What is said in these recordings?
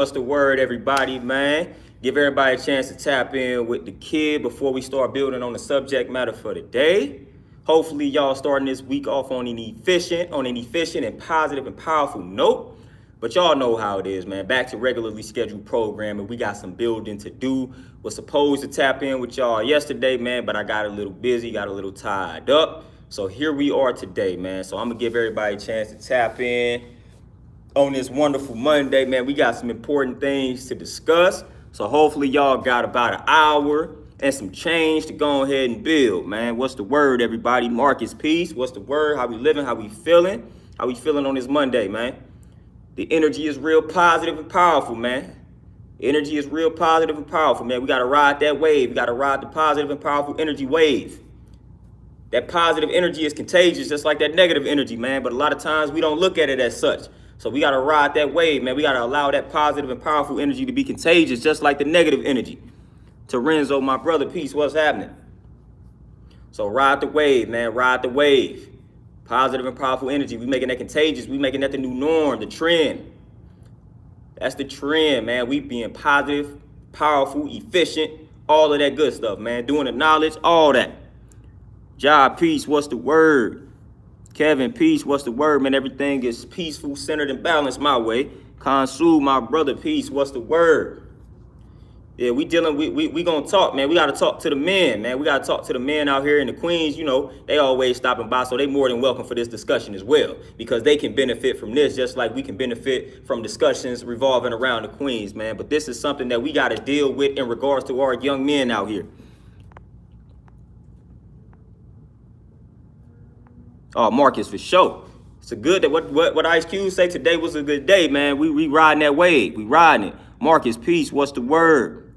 What's the word, everybody, man? Give everybody a chance to tap in with the kid before we start building on the subject matter for the day. Hopefully, y'all starting this week off on an efficient and positive and powerful note. But y'all know how it is, man. Back to regularly scheduled programming. We got some building to do. Was supposed to tap in with y'all yesterday, man, but I got a little busy, got a little tied up. So here we are today, man. So I'm gonna give everybody a chance to tap in on this wonderful Monday, man. We got some important things to discuss. So hopefully y'all got about an hour and some change to go ahead and build, man. What's the word, everybody? Marcus Peace. What's the word? How we living? How we feeling? How we feeling on this Monday, man? The energy is real positive and powerful, man. Energy is real positive and powerful, man. We got to ride that wave. We got to ride the positive and powerful energy wave. That positive energy is contagious, just like that negative energy, man. But a lot of times we don't look at it as such. So we got to ride that wave, man. We got to allow that positive and powerful energy to be contagious, just like the negative energy. Terenzo, my brother, peace, what's happening? So ride the wave, man. Ride the wave. Positive and powerful energy. We making that contagious. We making that the new norm, the trend. That's the trend, man. We being positive, powerful, efficient, all of that good stuff, man. Doing the knowledge, all that. Job, peace, what's the word? Kevin, peace, what's the word, man? Everything is peaceful, centered, and balanced my way. Consul, my brother, peace, what's the word? Yeah, we gonna talk, man. We gotta talk to the men, man. We gotta talk to the men out here in the Queens. You know, they always stopping by, so they more than welcome for this discussion as well, because they can benefit from this just like we can benefit from discussions revolving around the Queens, man. But this is something that we gotta deal with in regards to our young men out here. Oh, Marcus, for sure. It's a good day. What Ice Cube say today was a good day, man. We riding that wave. We riding it. Marcus, peace. What's the word?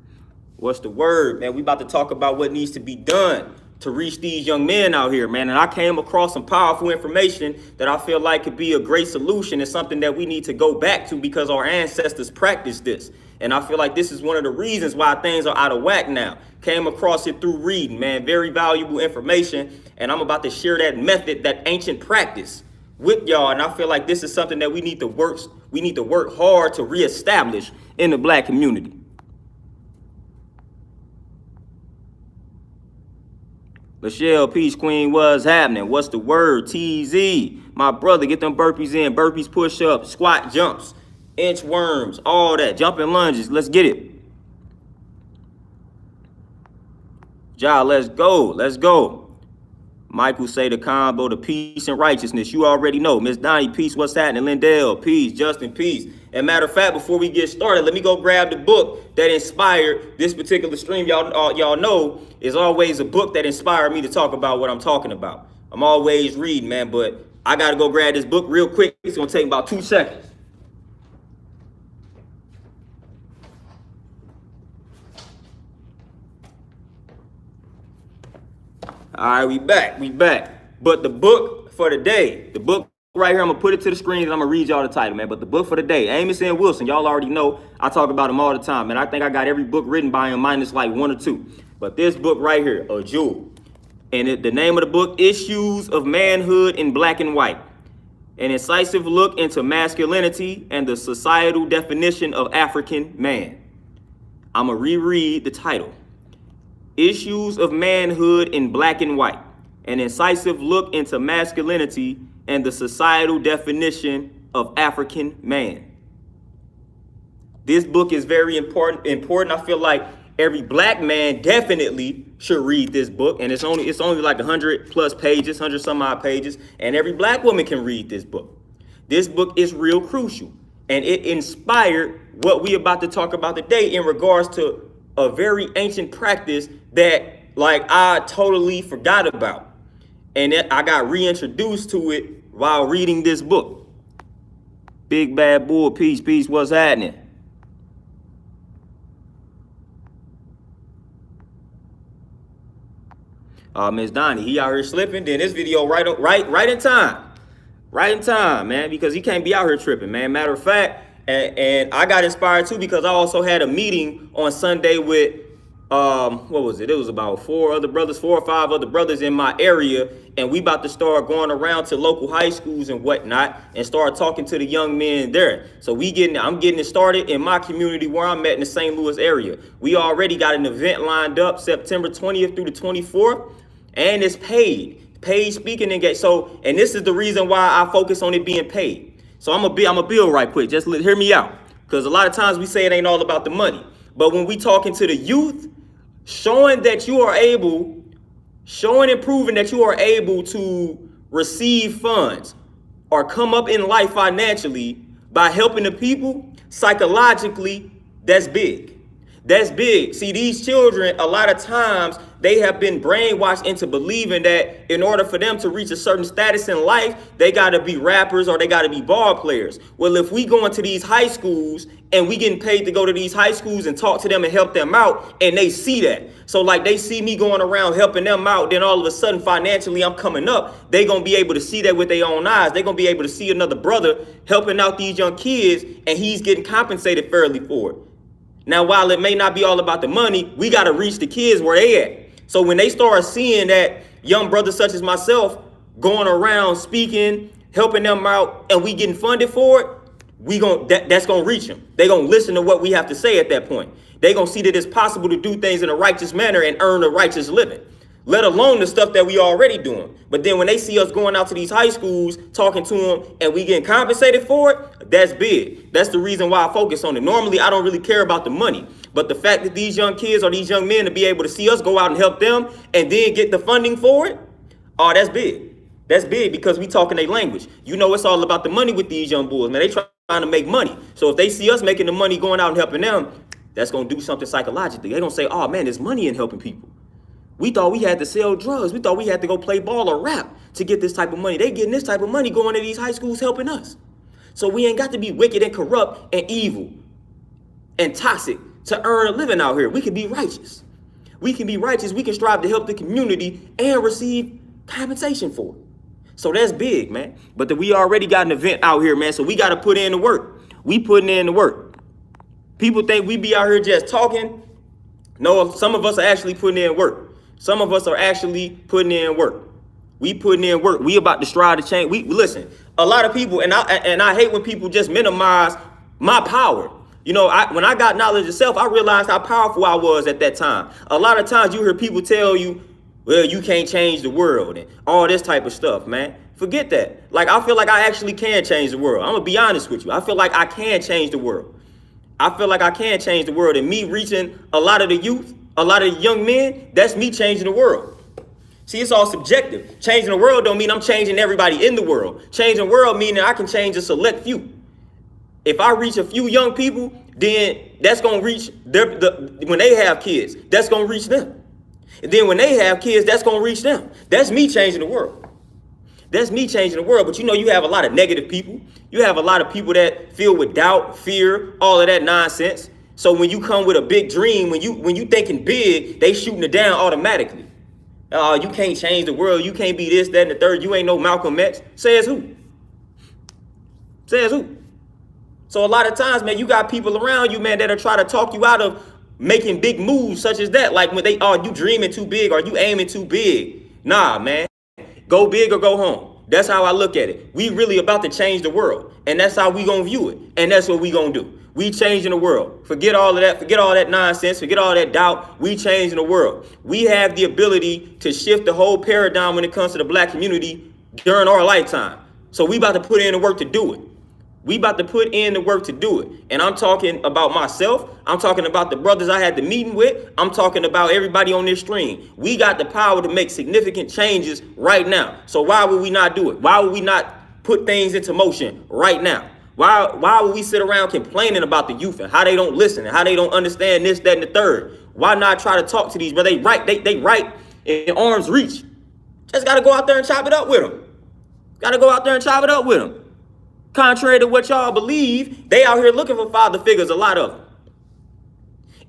What's the word, man? We about to talk about what needs to be done to reach these young men out here, man. And I came across some powerful information that I feel like could be a great solution and something that we need to go back to because our ancestors practiced this. And I feel like this is one of the reasons why things are out of whack now. Came across it through reading, man. Very valuable information. And I'm about to share that method, that ancient practice with y'all. And I feel like this is something that we need to work hard to reestablish in the black community. Michelle, peace, queen, what's happening? What's the word? TZ, my brother, get them burpees in. Burpees, push-ups, squat jumps, inchworms, all that. Jumping lunges, let's get it. Ja, let's go, let's go. Michael say the combo, the peace and righteousness. You already know. Miss Donnie, peace, what's happening? Lindell, peace. Justin, peace. And matter of fact, before we get started, let me go grab the book that inspired this particular stream. Y'all know is always a book that inspired me to talk about what I'm talking about. I'm always reading, man, but I got to go grab this book real quick. It's going to take about 2 seconds. All right, we back. But the book for the day, the book right here, I'm going to put it to the screen and I'm going to read y'all the title, man. But the book for the day, Amos N. Wilson, y'all already know I talk about him all the time, man. I think I got every book written by him minus like 1 or 2. But this book right here, a jewel. And the name of the book, Issues of Manhood in Black and White. An incisive look into masculinity and the societal definition of African man. I'm going to reread the title. Issues of Manhood in Black and White, an incisive look into masculinity and the societal definition of African man. This book is very important. I feel like every black man definitely should read this book, and it's only like 100 plus pages, 100 some odd pages, and every black woman can read this book. This book is real crucial, and it inspired what we about to talk about today in regards to a very ancient practice that like I totally forgot about. And I got reintroduced to it while reading this book. Big Bad Bull, peace, what's happening? Miss Donnie, he out here slipping. Then this video right in time. Right in time, man, because he can't be out here tripping, man. Matter of fact, and I got inspired too because I also had a meeting on Sunday with what was it? It was about four or five other brothers in my area, and we about to start going around to local high schools and whatnot and start talking to the young men there. So I'm getting it started in my community where I'm at in the St. Louis area. We already got an event lined up September 20th through the 24th, and it's paid speaking engagement. So, and this is the reason why I focus on it being paid. So I'm a build right quick. Just hear me out, because a lot of times we say it ain't all about the money, but when we talking to the youth, showing and proving that you are able to receive funds or come up in life financially by helping the people psychologically, that's big. That's big. See, these children, a lot of times, they have been brainwashed into believing that in order for them to reach a certain status in life, they got to be rappers or they got to be ball players. Well, if we go into these high schools and we getting paid to go to these high schools and talk to them and help them out, and they see that. So like they see me going around helping them out, then all of a sudden financially I'm coming up. They going to be able to see that with their own eyes. They're going to be able to see another brother helping out these young kids, and he's getting compensated fairly for it. Now, while it may not be all about the money, we got to reach the kids where they at. So when they start seeing that young brothers such as myself going around speaking, helping them out, and we getting funded for it, that's going to reach them. They're going to listen to what we have to say at that point. They're going to see that it's possible to do things in a righteous manner and earn a righteous living, let alone the stuff that we already doing. But then when they see us going out to these high schools, talking to them, and we getting compensated for it, that's big. That's the reason why I focus on it. Normally, I don't really care about the money. But the fact that these young kids or these young men to be able to see us go out and help them and then get the funding for it, oh, that's big. That's big because we talking their language. You know, it's all about the money with these young bulls, man. They trying to make money. So if they see us making the money going out and helping them, that's going to do something psychologically. They're going to say, oh, man, there's money in helping people. We thought we had to sell drugs. We thought we had to go play ball or rap to get this type of money. They getting this type of money going to these high schools helping us. So we ain't got to be wicked and corrupt and evil and toxic to earn a living out here. We can be righteous. We can be righteous. We can strive to help the community and receive compensation for it. So that's big, man. But we already got an event out here, man. So we got to put in the work. We putting in the work. People think we be out here just talking. No, some of us are actually putting in work. Some of us are actually putting in work. We putting in work. We about to strive to change. We listen. A lot of people, and I hate when people just minimize my power. You know, when I got knowledge of self, I realized how powerful I was at that time. A lot of times you hear people tell you, well, you can't change the world and all this type of stuff, man. Forget that. Like, I feel like I actually can change the world. I'm going to be honest with you. I feel like I can change the world. I feel like I can change the world. And me reaching a lot of the youth, a lot of the young men, that's me changing the world. See, it's all subjective. Changing the world don't mean I'm changing everybody in the world. Changing the world meaning I can change a select few. If I reach a few young people, then that's going to reach when they have kids, that's going to reach them. And then when they have kids, that's going to reach them. That's me changing the world. That's me changing the world. But you know, you have a lot of negative people. You have a lot of people that filled with doubt, fear, all of that nonsense. So when you come with a big dream, when you thinking big, they shooting it down automatically. You can't change the world. You can't be this, that, and the third. You ain't no Malcolm X. Says who? Says who? So a lot of times, man, you got people around you, man, that'll try to talk you out of making big moves such as that. Like when you dreaming too big or you aiming too big. Nah, man. Go big or go home. That's how I look at it. We really about to change the world. And that's how we gonna view it. And that's what we gonna do. We changing the world. Forget all of that. Forget all that nonsense. Forget all that doubt. We changing the world. We have the ability to shift the whole paradigm when it comes to the black community during our lifetime. So we about to put in the work to do it. We about to put in the work to do it. And I'm talking about myself. I'm talking about the brothers I had the meeting with. I'm talking about everybody on this stream. We got the power to make significant changes right now. So why would we not do it? Why would we not put things into motion right now? Why would we sit around complaining about the youth and how they don't listen and how they don't understand this, that, and the third? Why not try to talk to these brothers? They right in arm's reach. Just got to go out there and chop it up with them. Got to go out there and chop it up with them. Contrary to what y'all believe, they out here looking for father figures, a lot of them.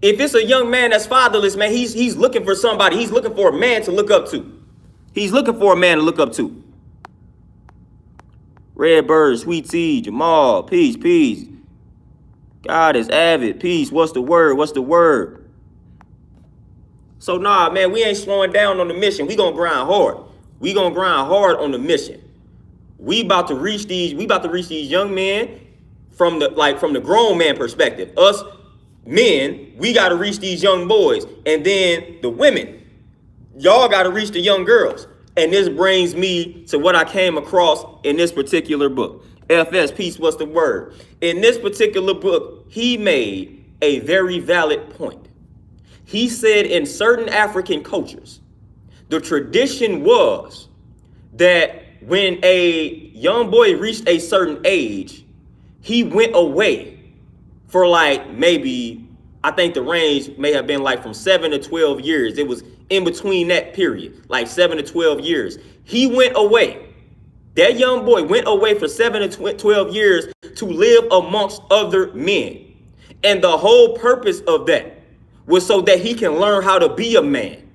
If it's a young man that's fatherless, man, he's looking for somebody. He's looking for a man to look up to. He's looking for a man to look up to. Redbird, Sweet Tea, Jamal, peace. God is avid, peace. What's the word? So nah, man, we ain't slowing down on the mission. We gonna grind hard. We gonna grind hard on the mission. We about to reach these young men from the grown man perspective. Us men, we gotta reach these young boys. And then the women, y'all gotta reach the young girls. And this brings me to what I came across in this particular book. FS, peace, what's the word? In this particular book, he made a very valid point. He said in certain African cultures, the tradition was that when a young boy reached a certain age, he went away for like maybe, I think the range may have been like from 7 to 12 years. It was in between that period, like 7 to 12 years. He went away. That young boy went away for 7 to 12 years to live amongst other men. And the whole purpose of that was so that he can learn how to be a man.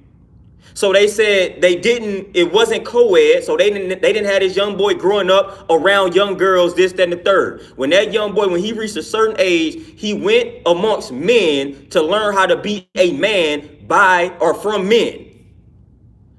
So they said it wasn't co-ed, so they didn't have this young boy growing up around young girls, this, that, and the third. When that young boy, when he reached a certain age, he went amongst men to learn how to be a man by or from men.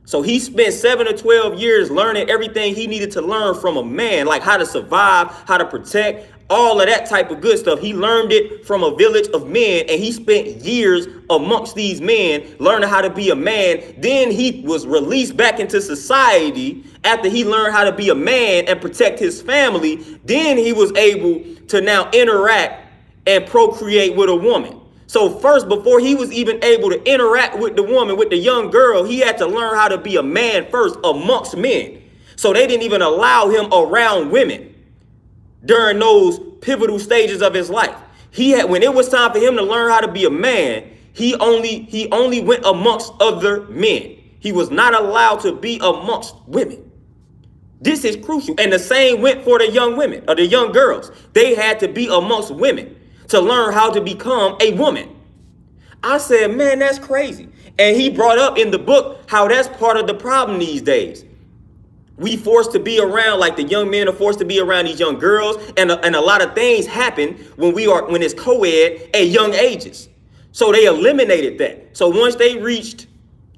So he spent 7 to 12 years learning everything he needed to learn from a man, like how to survive, how to protect, all of that type of good stuff. He learned it from a village of men, and he spent years amongst these men learning how to be a man. Then he was released back into society after he learned how to be a man and protect his family. Then he was able to now interact and procreate with a woman. So first, before he was even able to interact with the woman, with the young girl, he had to learn how to be a man first amongst men. So they didn't even allow him around women during those pivotal stages of his life. When it was time for him to learn how to be a man, he only went amongst other men. He was not allowed to be amongst women. This is crucial. And the same went for the young women or the young girls. They had to be amongst women to learn how to become a woman. I said, man, that's crazy. And he brought up in the book how that's part of the problem these days. We forced to be around, like the young men are forced to be around these young girls. And a lot of things happen when it's co-ed at young ages. So they eliminated that. So once they reached,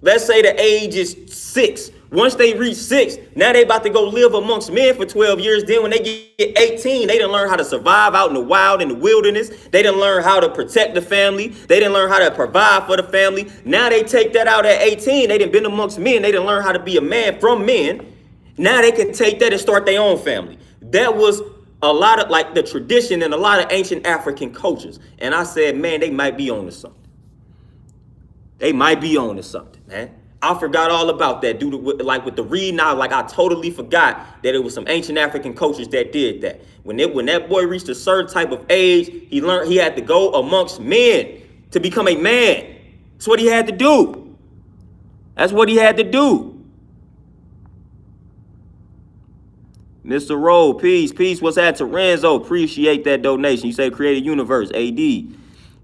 let's say the age is 6. Once they reach 6, now they about to go live amongst men for 12 years. Then when they get 18, they didn't learn how to survive out in the wild, in the wilderness. They didn't learn how to protect the family. They didn't learn how to provide for the family. Now they take that out at 18. They didn't been amongst men. They didn't learn how to be a man from men. Now they can take that and start their own family. That was a lot of like the tradition in a lot of ancient African cultures. And I said, man, they might be on to something. They might be on to something, man. I forgot all about that with the read now. Like I totally forgot that it was some ancient African cultures that did that. When that boy reached a certain type of age, he learned he had to go amongst men to become a man. That's what he had to do. That's what he had to do. Mr. Rowe, peace. What's that, Terenzo? Appreciate that donation. You say create a universe. AD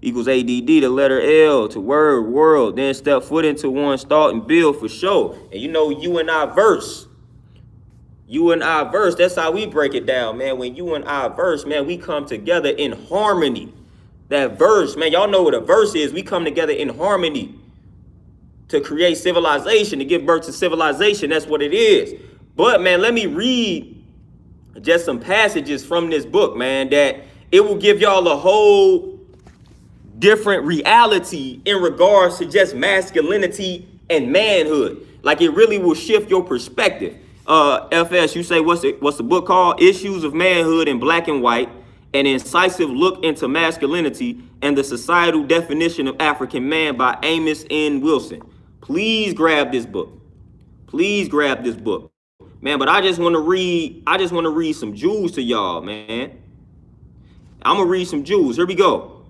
equals ADD, the letter L to word, world. Then step foot into one's thought and build for sure. And you know, you and I verse. That's how we break it down, man. When you and I verse, man, we come together in harmony. That verse, man, y'all know what a verse is. We come together in harmony to create civilization, to give birth to civilization. That's what it is. But, man, let me read just some passages from this book, man, that it will give y'all a whole different reality in regards to just masculinity and manhood. Like it really will shift your perspective. FS, you say, what's the book called? Issues of Manhood in Black and White, an incisive look into masculinity and the societal definition of African man by Amos N. Wilson. Please grab this book. Man, but I just want to read some jewels to y'all, man. I'm going to read some jewels. Here we go.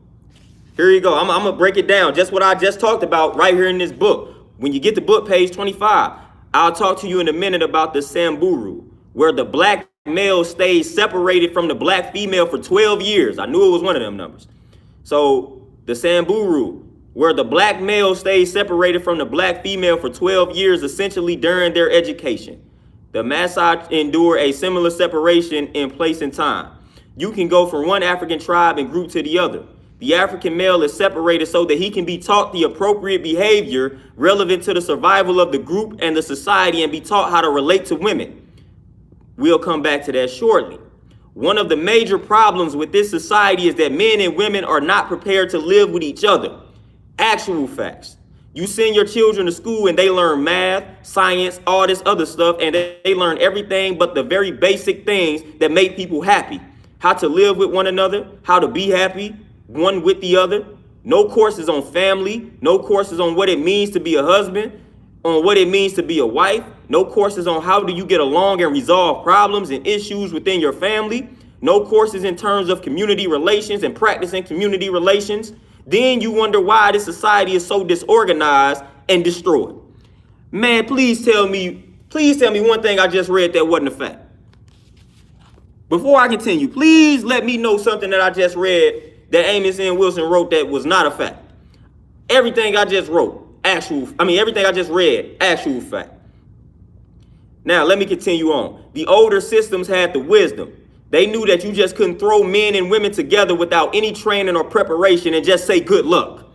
I'm going to break it down. Just what I just talked about right here in this book. When you get to book page 25, I'll talk to you in a minute about the Samburu, where the black male stays separated from the black female for 12 years. I knew it was one of them numbers. So the Samburu, where the black male stays separated from the black female for 12 years, essentially during their education. The Maasai endure a similar separation in place and time. You can go from one African tribe and group to the other. The African male is separated so that he can be taught the appropriate behavior relevant to the survival of the group and the society and be taught how to relate to women. We'll come back to that shortly. One of the major problems with this society is that men and women are not prepared to live with each other. Actual facts. You send your children to school and they learn math, science, all this other stuff, and they learn everything but the very basic things that make people happy. How to live with one another, how to be happy, one with the other. No courses on family, no courses on what it means to be a husband, on what it means to be a wife, no courses on how do you get along and resolve problems and issues within your family, no courses in terms of community relations and practicing community relations. Then you wonder why this society is so disorganized and destroyed. Man, please tell me one thing I just read that wasn't a fact. Before I continue, please let me know something that I just read that Amos N. Wilson wrote that was not a fact. Everything I just everything I just read, actual fact. Now, let me continue on. The older systems had the wisdom. They knew that you just couldn't throw men and women together without any training or preparation and just say good luck.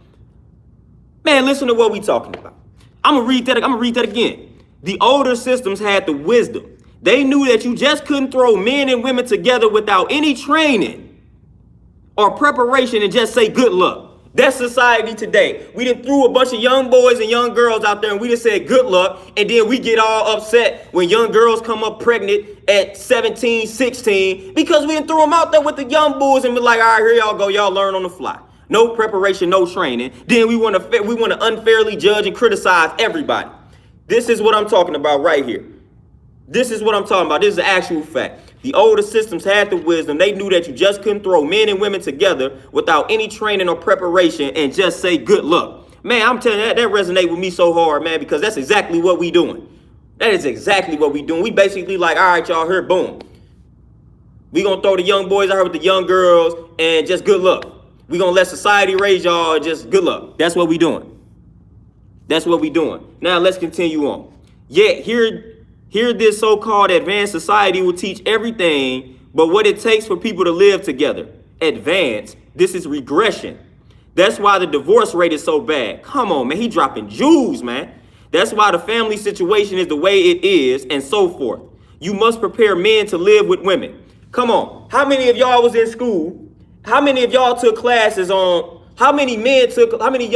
Man, listen to what we talking about. I'm gonna read that again. The older systems had the wisdom. They knew that you just couldn't throw men and women together without any training or preparation and just say good luck. That's society today. We done threw a bunch of young boys and young girls out there and we just said good luck, and then we get all upset when young girls come up pregnant at 17, 16 because we done threw them out there with the young boys and be like, all right, here y'all go, y'all learn on the fly. No preparation, no training. Then we want to unfairly judge and criticize everybody. This is what I'm talking about right here. This is what I'm talking about. This is the actual fact. The older systems had the wisdom. They knew that you just couldn't throw men and women together without any training or preparation and just say good luck. Man, I'm telling you, that resonate with me so hard, man, because that's exactly what we doing. That is exactly what we doing. We basically like, all right, y'all, here, boom. We gonna throw the young boys out here with the young girls and just good luck. We gonna let society raise y'all and just good luck. That's what we doing. That's what we doing. Now let's continue on. Yet here this so-called advanced society will teach everything but what it takes for people to live together. Advanced, this is regression. That's why the divorce rate is so bad. Come on, man, he dropping jewels, man. That's why the family situation is the way it is and so forth. You must prepare men to live with women. Come on, how many of y'all was in school? How many of y'all took classes on, how many men when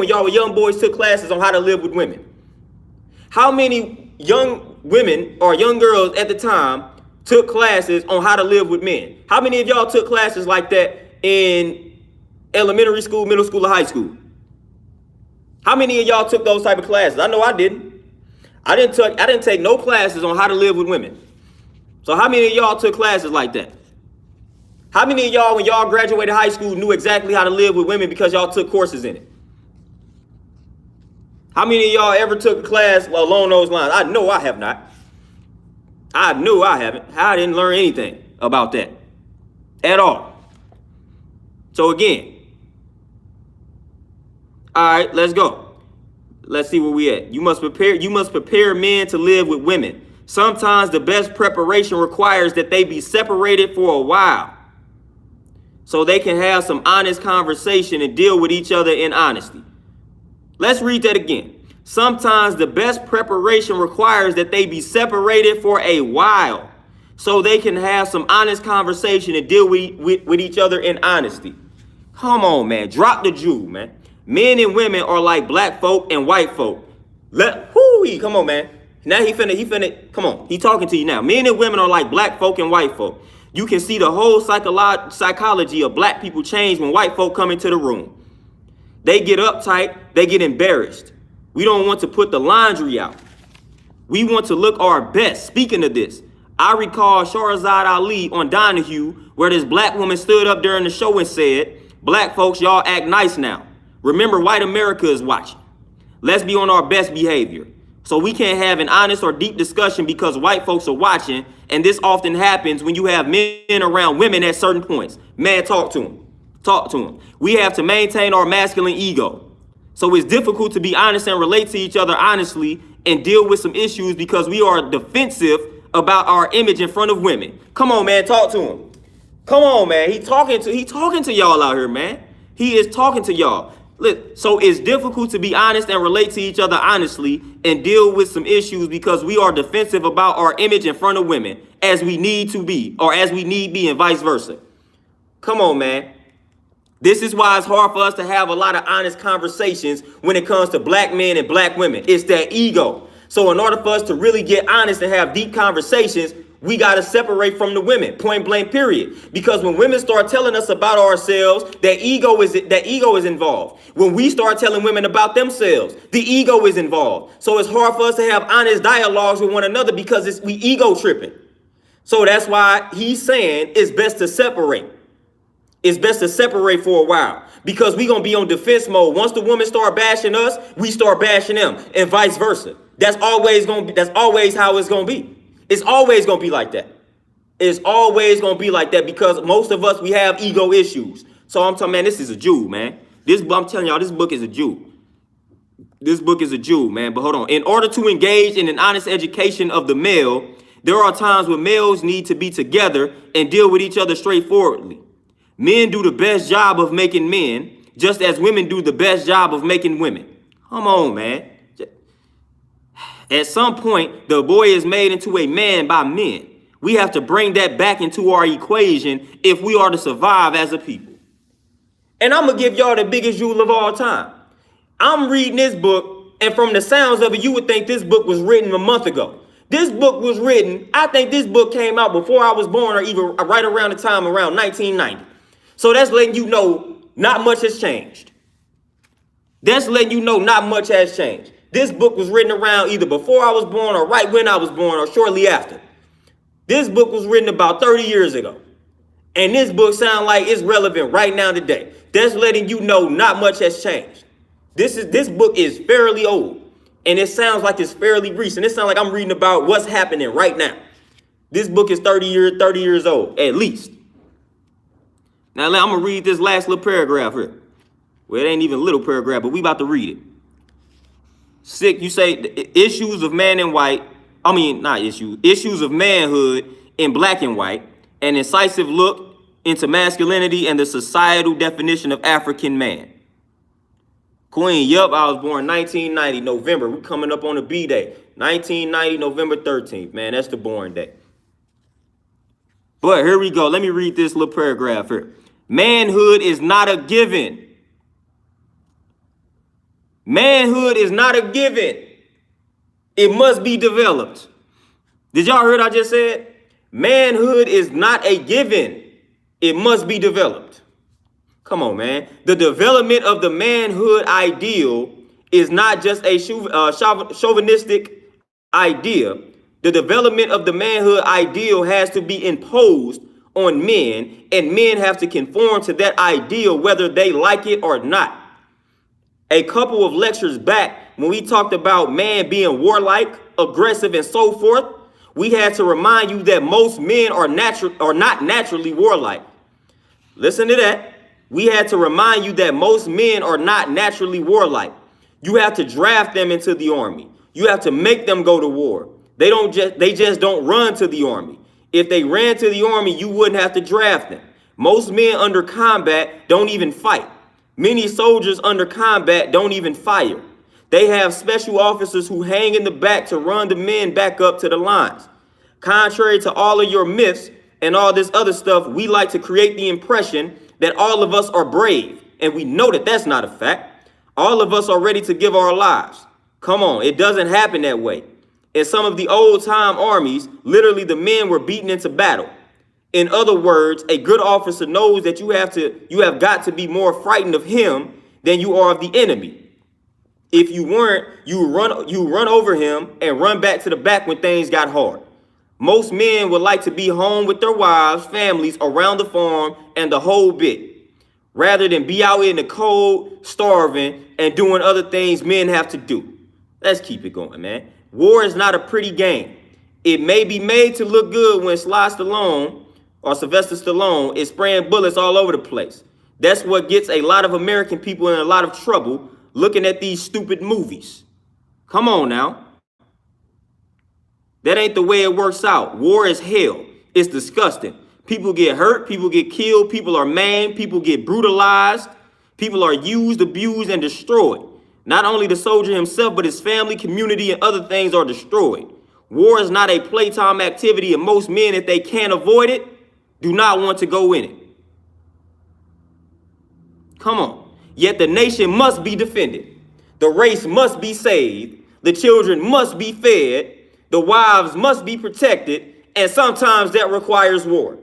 y'all were young boys took classes on how to live with women? How many young women or young girls at the time took classes on how to live with men? How many of y'all took classes like that in elementary school, middle school, or high school? How many of y'all took those type of classes? I know I didn't. I didn't take no classes on how to live with women. So how many of y'all took classes like that? How many of y'all, when y'all graduated high school, knew exactly how to live with women because y'all took courses in it? How many of y'all ever took a class along those lines? I know I have not. I knew I haven't. I didn't learn anything about that at all. So again, all right, let's go. Let's see where we at. You must prepare men to live with women. Sometimes the best preparation requires that they be separated for a while so they can have some honest conversation and deal with each other in honesty. Let's read that again. Sometimes the best preparation requires that they be separated for a while so they can have some honest conversation and deal with each other in honesty. Come on, man. Drop the jewel, man. Men and women are like black folk and white folk. Come on, man. Now he finna, come on. He talking to you now. Men and women are like black folk and white folk. You can see the whole psychology of black people change when white folk come into the room. They get uptight, they get embarrassed. We don't want to put the laundry out. We want to look our best. Speaking of this, I recall Shahrazad Ali on Donahue, where this black woman stood up during the show and said, black folks, y'all act nice now. Remember, white America is watching. Let's be on our best behavior. So we can't have an honest or deep discussion because white folks are watching. And this often happens when you have men around women at certain points. Man, talk to them. Talk to them. We have to maintain our masculine ego. So it's difficult to be honest and relate to each other honestly and deal with some issues because we are defensive about our image in front of women. Come on, man, talk to him. Come on, man. He talking to y'all out here, man. He is talking to y'all. Look, so it's difficult to be honest and relate to each other honestly and deal with some issues because we are defensive about our image in front of women as we need to be, or as we need be, and vice versa. Come on, man. This is why it's hard for us to have a lot of honest conversations when it comes to black men and black women. It's that ego. So in order for us to really get honest and have deep conversations, we got to separate from the women, point blank, period. Because when women start telling us about ourselves, that ego is involved. When we start telling women about themselves, the ego is involved. So it's hard for us to have honest dialogues with one another because we ego tripping. So that's why he's saying it's best to separate. It's best to separate for a while because we're going to be on defense mode. Once the women start bashing us, we start bashing them, and vice versa. That's always how it's going to be. It's always going to be like that. It's always going to be like that because most of us, we have ego issues. So I'm telling, man, this is a Jew, man. I'm telling y'all, this book is a Jew. This book is a Jew, man. But hold on. In order to engage in an honest education of the male, there are times when males need to be together and deal with each other straightforwardly. Men do the best job of making men, just as women do the best job of making women. Come on, man. At some point, the boy is made into a man by men. We have to bring that back into our equation if we are to survive as a people. And I'm going to give y'all the biggest jewel of all time. I'm reading this book, and from the sounds of it, you would think this book was written a month ago. This book was written, I think this book came out before I was born, or even right around the time around 1990. So that's letting you know not much has changed. That's letting you know not much has changed. This book was written around either before I was born or right when I was born or shortly after. This book was written about 30 years ago. And this book sounds like it's relevant right now today. That's letting you know not much has changed. This book is fairly old. And it sounds like it's fairly recent. It sounds like I'm reading about what's happening right now. This book is 30 years old, at least. Now, I'm going to read this last little paragraph here. Well, it ain't even a little paragraph, but we about to read it. You say issues of man and white. Issues of manhood in black and white. An incisive look into masculinity and the societal definition of African man. Queen, yup, I was born 1990, November. We're coming up on a B-Day. 1990, November 13th. Man, that's the born day. But here we go. Let me read this little paragraph here. Manhood is not a given. Manhood is not a given. It must be developed. Did y'all hear what I just said? Manhood is not a given. It must be developed. Come on, man. The development of the manhood ideal is not just a chauvinistic idea. The development of the manhood ideal has to be imposed on men, and men have to conform to that ideal whether they like it or not. A couple of lectures back, when we talked about man being warlike, aggressive, and so forth, we had to remind you that most men are not naturally warlike. Listen to that. We had to remind you that most men are not naturally warlike. You have to draft them into the army. You have to make them go to war. They just don't run to the army. If they ran to the army, you wouldn't have to draft them. Most men under combat don't even fight. Many soldiers under combat don't even fire. They have special officers who hang in the back to run the men back up to the lines. Contrary to all of your myths and all this other stuff, we like to create the impression that all of us are brave. And we know that that's not a fact. All of us are ready to give our lives. Come on, it doesn't happen that way. In some of the old time armies, literally the men were beaten into battle. In other words, a good officer knows that you have got to be more frightened of him than you are of the enemy. If you weren't, you run over him and run back to the back when things got hard. Most men would like to be home with their wives, families, around the farm, and the whole bit, rather than be out in the cold, starving, and doing other things men have to do. Let's keep it going, man. War is not a pretty game. It may be made to look good when Sylvester Stallone is spraying bullets all over the place. That's what gets a lot of American people in a lot of trouble looking at these stupid movies. Come on now. That ain't the way it works out. War is hell. It's disgusting. People get hurt. People get killed. People are maimed. People get brutalized. People are used, abused, and destroyed. Not only the soldier himself, but his family, community, and other things are destroyed. War is not a playtime activity, and most men, if they can't avoid it, do not want to go in it. Come on. Yet the nation must be defended. The race must be saved. The children must be fed. The wives must be protected. And sometimes that requires war.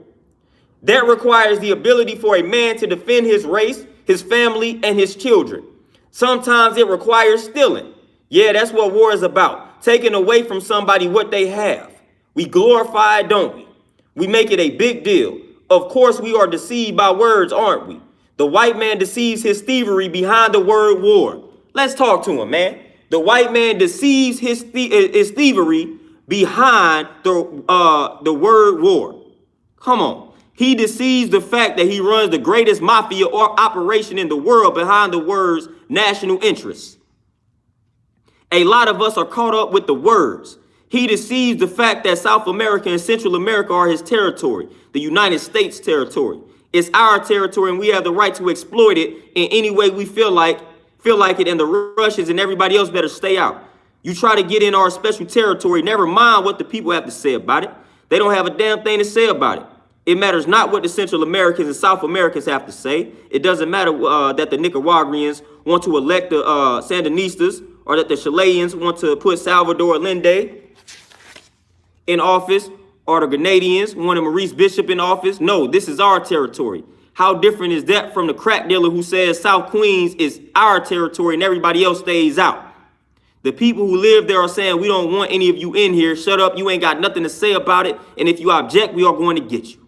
That requires the ability for a man to defend his race, his family, and his children. Sometimes it requires stealing. Yeah, that's what war is about. Taking away from somebody what they have. We glorify it, don't we? We make it a big deal. Of course, we are deceived by words, aren't we? The white man deceives his thievery behind the word war. Let's talk to him, man. The white man deceives his thievery behind the word war. Come on. He deceives the fact that he runs the greatest mafia or operation in the world behind the words national interests. A lot of us are caught up with the words. He deceives the fact that South America and Central America are his territory, the United States territory. It's our territory, and we have the right to exploit it in any way we feel like it, and the Russians and everybody else better stay out. You try to get in our special territory, never mind what the people have to say about it. They don't have a damn thing to say about it. It matters not what the Central Americans and South Americans have to say. It doesn't matter that the Nicaraguans want to elect the Sandinistas, or that the Chileans want to put Salvador Allende in office, or the Grenadians wanted Maurice Bishop in office. No, this is our territory. How different is that from the crack dealer who says South Queens is our territory and everybody else stays out? The people who live there are saying, we don't want any of you in here. Shut up. You ain't got nothing to say about it. And if you object, we are going to get you.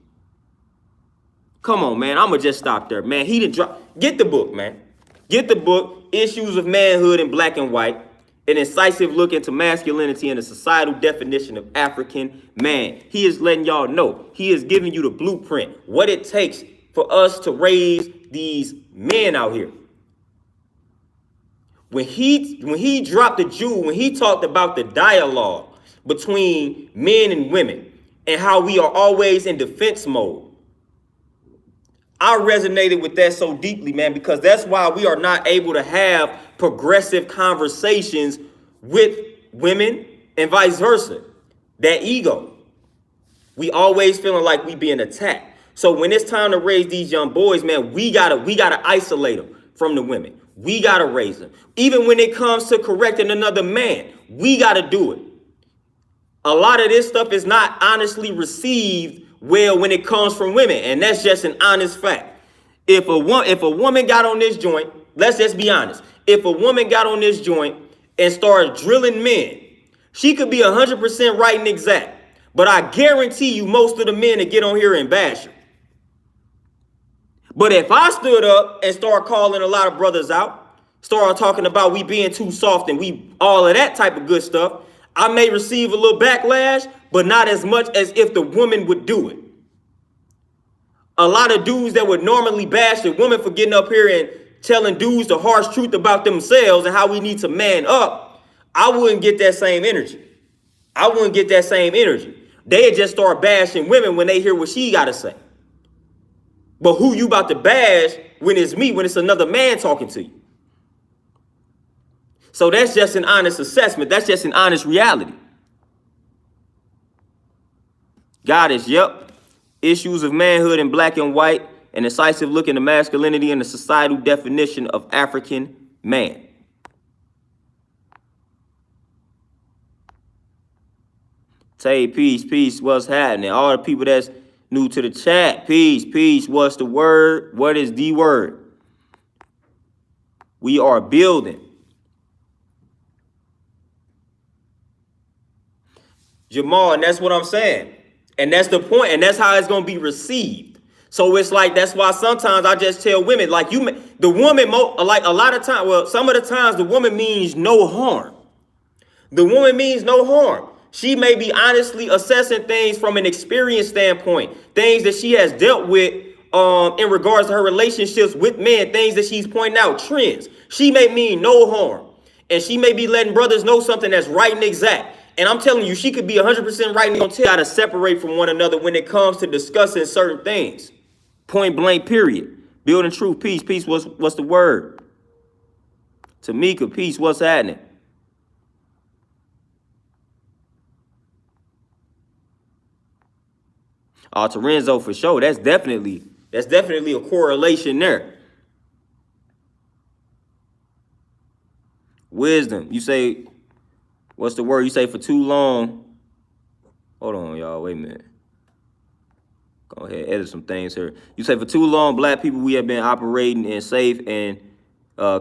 Come on, man. I'm going to just stop there, man. He didn't drop. Get the book, man. Get the book, Issues of Manhood in Black and White, an incisive look into masculinity and the societal definition of African man. He is letting y'all know. He is giving you the blueprint, what it takes for us to raise these men out here. When he dropped the jewel, when he talked about the dialogue between men and women and how we are always in defense mode, I resonated with that so deeply, man, because that's why we are not able to have progressive conversations with women and vice versa. That ego. We always feeling like we being attacked. So when it's time to raise these young boys, man, we gotta isolate them from the women. We gotta raise them. Even when it comes to correcting another man, we gotta do it. A lot of this stuff is not honestly received well when it comes from women, and that's just an honest fact. If a woman got on this joint, let's just be honest. If a woman got on this joint and started drilling men, she could be 100% right and exact, but I guarantee you most of the men that get on here and bash her. But if I stood up and started calling a lot of brothers out, started talking about we being too soft and we all of that type of good stuff, I may receive a little backlash, but not as much as if the woman would do it. A lot of dudes that would normally bash the woman for getting up here and telling dudes the harsh truth about themselves and how we need to man up, I wouldn't get that same energy. I wouldn't get that same energy. They'd just start bashing women when they hear what she got to say. But who you about to bash when it's me, when it's another man talking to you? So that's just an honest assessment. That's just an honest reality. Goddess, yep. Issues of Manhood in Black and White, an incisive look into masculinity and the societal definition of African man. Tay, peace, what's happening? All the people that's new to the chat, peace, what's the word? What is the word? We are building. Jamal, and that's what I'm saying. And that's the point, and that's how it's going to be received. So it's like, that's why sometimes I just tell women, like the woman, like a lot of times, well, some of the times the woman means no harm. The woman means no harm. She may be honestly assessing things from an experience standpoint, things that she has dealt with in regards to her relationships with men, things that she's pointing out, trends. She may mean no harm, and she may be letting brothers know something that's right and exact. And I'm telling you, she could be 100% right and gonna tell you how to separate from one another when it comes to discussing certain things. Point blank, period. Building truth, peace. Peace, what's the word? Tamika, peace, what's happening? Terenzo, for sure. That's definitely a correlation there. Wisdom. You say, what's the word? You say for too long. Hold on, y'all. Wait a minute. Go ahead, edit some things here. You say for too long, black people, we have been operating in safe and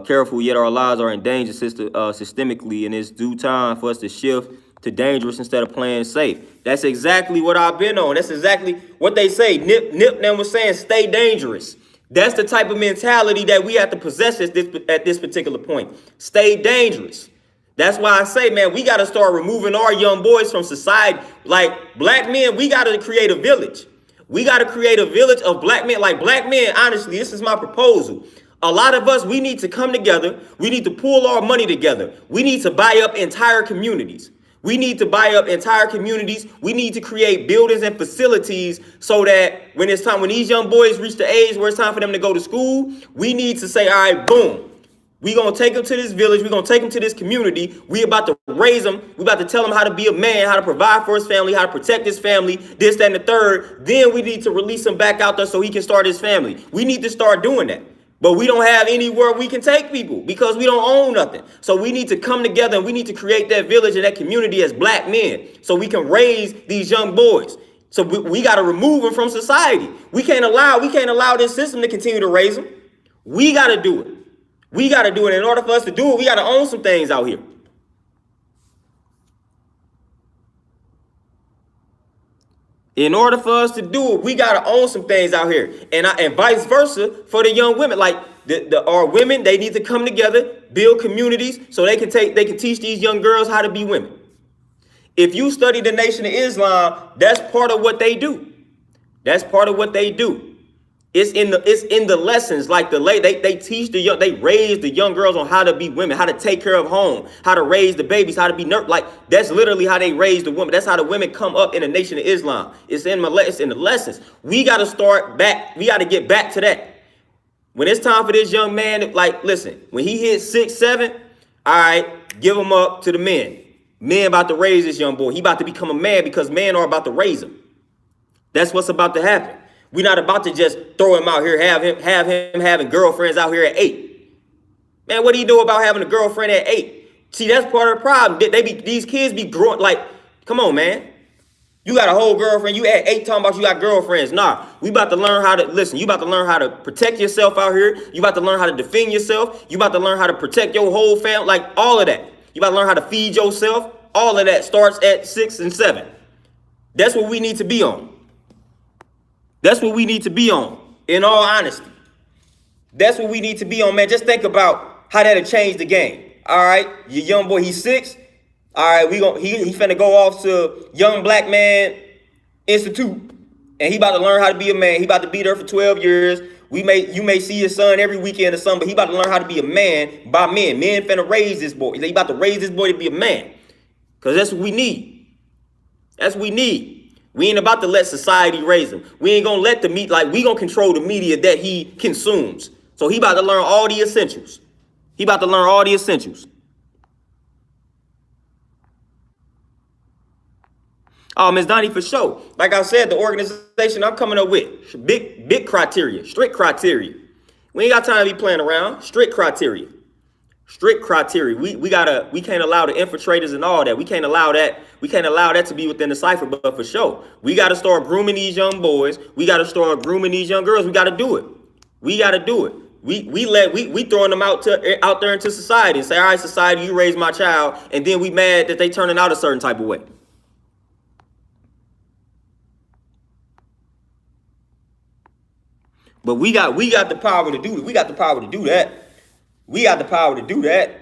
careful, yet our lives are in danger systemically, and it's due time for us to shift to dangerous instead of playing safe. That's exactly what I've been on. That's exactly what they say. Nip them was saying, stay dangerous. That's the type of mentality that we have to possess at this particular point. Stay dangerous. That's why I say, man, we got to start removing our young boys from society. Like black men, we got to create a village. We got to create a village of black men. Like black men, honestly, this is my proposal. A lot of us, we need to come together. We need to pool our money together. We need to buy up entire communities. We need to buy up entire communities. We need to create buildings and facilities so that when it's time, when these young boys reach the age where it's time for them to go to school, we need to say, all right, boom. We're going to take them to this village. We're going to take them to this community. We about to raise them. We about to tell them how to be a man, how to provide for his family, how to protect his family, this, that, and the third. Then we need to release him back out there so he can start his family. We need to start doing that. But we don't have anywhere we can take people because we don't own nothing. So we need to come together and we need to create that village and that community as black men so we can raise these young boys. So we got to remove them from society. We can't allow this system to continue to raise them. We got to do it. We got to do it. In order for us to do it, we got to own some things out here. In order for us to do it, we got to own some things out here. And vice versa for the young women. Like our women, they need to come together, build communities so they can teach these young girls how to be women. If you study the Nation of Islam, that's part of what they do. That's part of what they do. It's in the lessons, like they teach they raise the young girls on how to be women, how to take care of home, how to raise the babies, how to be nurtured. Like that's literally how they raise the women. That's how the women come up in the Nation of Islam. It's in the lessons. We got to start back. We got to get back to that. When it's time for this young man, like listen, when he hits 6, 7, all right, give him up to the men. Men about to raise this young boy. He about to become a man because men are about to raise him. That's what's about to happen. We're not about to just throw him out here, have him having girlfriends out here at 8. Man, what do you do about having a girlfriend at 8? See, that's part of the problem. These kids be growing like, come on, man. You got a whole girlfriend. You at 8 talking about you got girlfriends. Nah, we about to learn how to listen. You about to learn how to protect yourself out here. You about to learn how to defend yourself. You about to learn how to protect your whole family, like all of that. You about to learn how to feed yourself. All of that starts at 6 and 7. That's what we need to be on. That's what we need to be on, in all honesty. That's what we need to be on, man. Just think about how that'll change the game. All right, your young boy, he's 6. All right, he finna go off to Young Black Man Institute, and he about to learn how to be a man. He about to be there for 12 years. You may see his son every weekend or something, but he about to learn how to be a man by men. Men finna raise this boy. He about to raise this boy to be a man, because that's what we need. That's what we need. We ain't about to let society raise him. We ain't gonna let the meat, like we gonna control the media that he consumes. So he about to learn all the essentials. He about to learn all the essentials. Oh, Ms. Donnie, for sure. Like I said, the organization I'm coming up with, big criteria, strict criteria. We ain't got time to be playing around. Strict criteria. Strict criteria. We can't allow the infiltrators and all that. We can't allow that. We can't allow that to be within the cipher. But for sure, we got to start grooming these young boys. We got to start grooming these young girls. We got to do it. We got to do it. We throwing them out there into society and say, all right, society, you raise my child, and then we mad that they turning out a certain type of way. But we got the power to do it. We got the power to do that. We got the power to do that.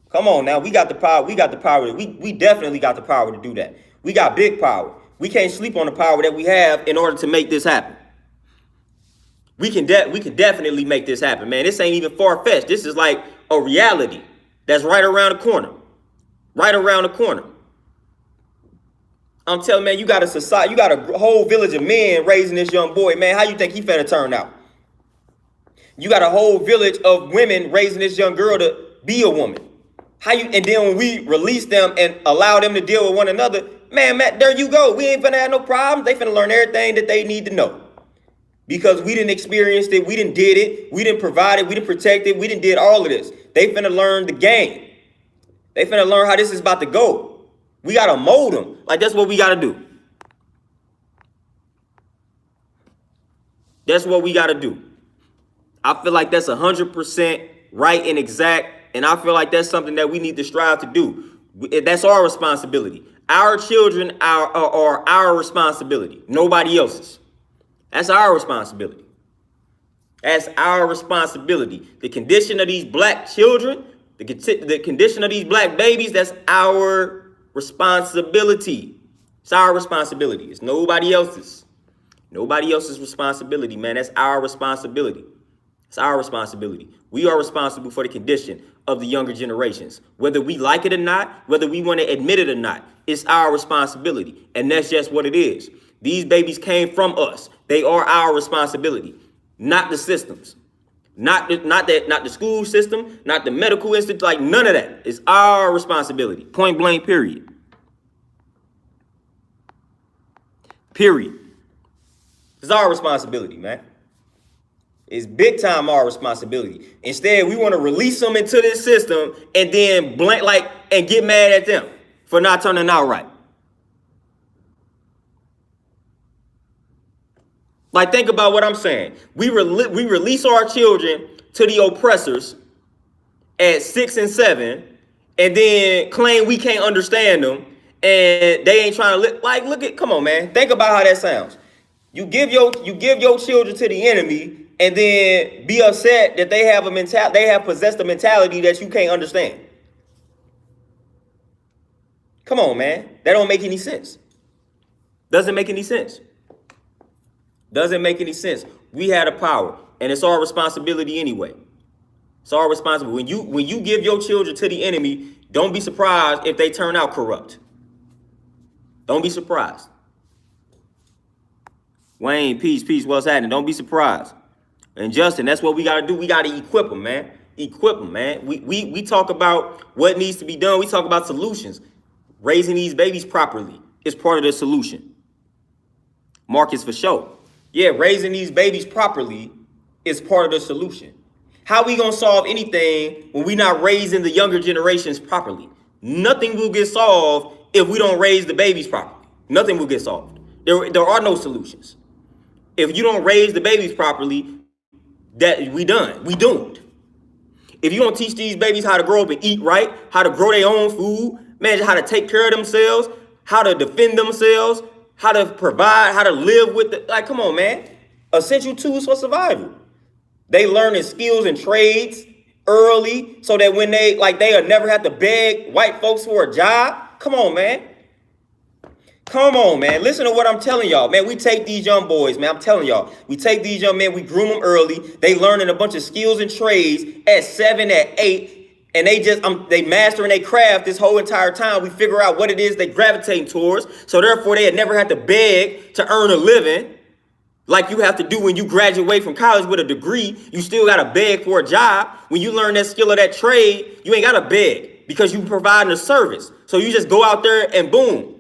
Come on now. We got the power. We got the power. We definitely got the power to do that. We got big power. We can't sleep on the power that we have in order to make this happen. We can definitely make this happen, man. This ain't even far-fetched. This is like a reality that's right around the corner. Right around the corner. I'm telling you, man, you got a society, you got a whole village of men raising this young boy, man. How you think he finna turn out? You got a whole village of women raising this young girl to be a woman. And then when we release them and allow them to deal with one another, man, Matt, there you go. We ain't finna have no problems. They finna learn everything that they need to know. Because we didn't experience it, we didn't did it, we didn't provide it, we didn't protect it, we didn't did all of this. They finna learn the game. They finna learn how this is about to go. We gotta mold them. Like, that's what we gotta do. That's what we gotta do. I feel like that's 100% right and exact, and I feel like that's something that we need to strive to do. That's our responsibility. Our children are our responsibility, nobody else's. That's our responsibility. That's our responsibility. The condition of these black children, the condition of these black babies, that's our responsibility. It's our responsibility. It's nobody else's. Nobody else's responsibility, man. That's our responsibility. It's our responsibility. We are responsible for the condition of the younger generations. Whether we like it or not, whether we want to admit it or not, it's our responsibility. And that's just what it is. These babies came from us. They are our responsibility, not the systems, not the school system, not the medical institute, like none of that. It's our responsibility. Point blank, period. Period. It's our responsibility, man. It's big time our responsibility. Instead, we want to release them into this system and then and get mad at them for not turning out right. Like, think about what I'm saying. We release our children to the oppressors at 6 and 7, and then claim we can't understand them, and they ain't trying to live. Come on, man. Think about how that sounds. You give your children to the enemy, and then be upset that they have possessed a mentality that you can't understand. Come on, man. That don't make any sense. Doesn't make any sense. Doesn't make any sense. We had a power, and it's our responsibility anyway. It's our responsibility. When you give your children to the enemy, don't be surprised if they turn out corrupt. Don't be surprised. Wayne, peace, what's happening? Don't be surprised. And Justin, that's what we got to do. We got to equip them, man. Equip them, man. We talk about what needs to be done. We talk about solutions. Raising these babies properly is part of the solution. Marcus, for sure. Yeah, raising these babies properly is part of the solution. How we going to solve anything when we not raising the younger generations properly? Nothing will get solved if we don't raise the babies properly. Nothing will get solved. There are no solutions. If you don't raise the babies properly, we doomed. If you don't teach these babies how to grow up and eat right, how to grow their own food, man, how to take care of themselves, how to defend themselves, how to provide, how to live with it. Like, come on, man. Essential tools for survival. They learning skills and trades early so that when they'll never have to beg white folks for a job. Come on, man. Come on, man. Listen to what I'm telling y'all. Man, we take these young boys, man. I'm telling y'all. We take these young men, we groom them early. They learning a bunch of skills and trades at 7, at 8. And they mastering their craft this whole entire time. We figure out what it is they gravitating towards. So therefore, they had never had to beg to earn a living like you have to do when you graduate from college with a degree. You still got to beg for a job. When you learn that skill or that trade, you ain't got to beg because you providing a service. So you just go out there and boom.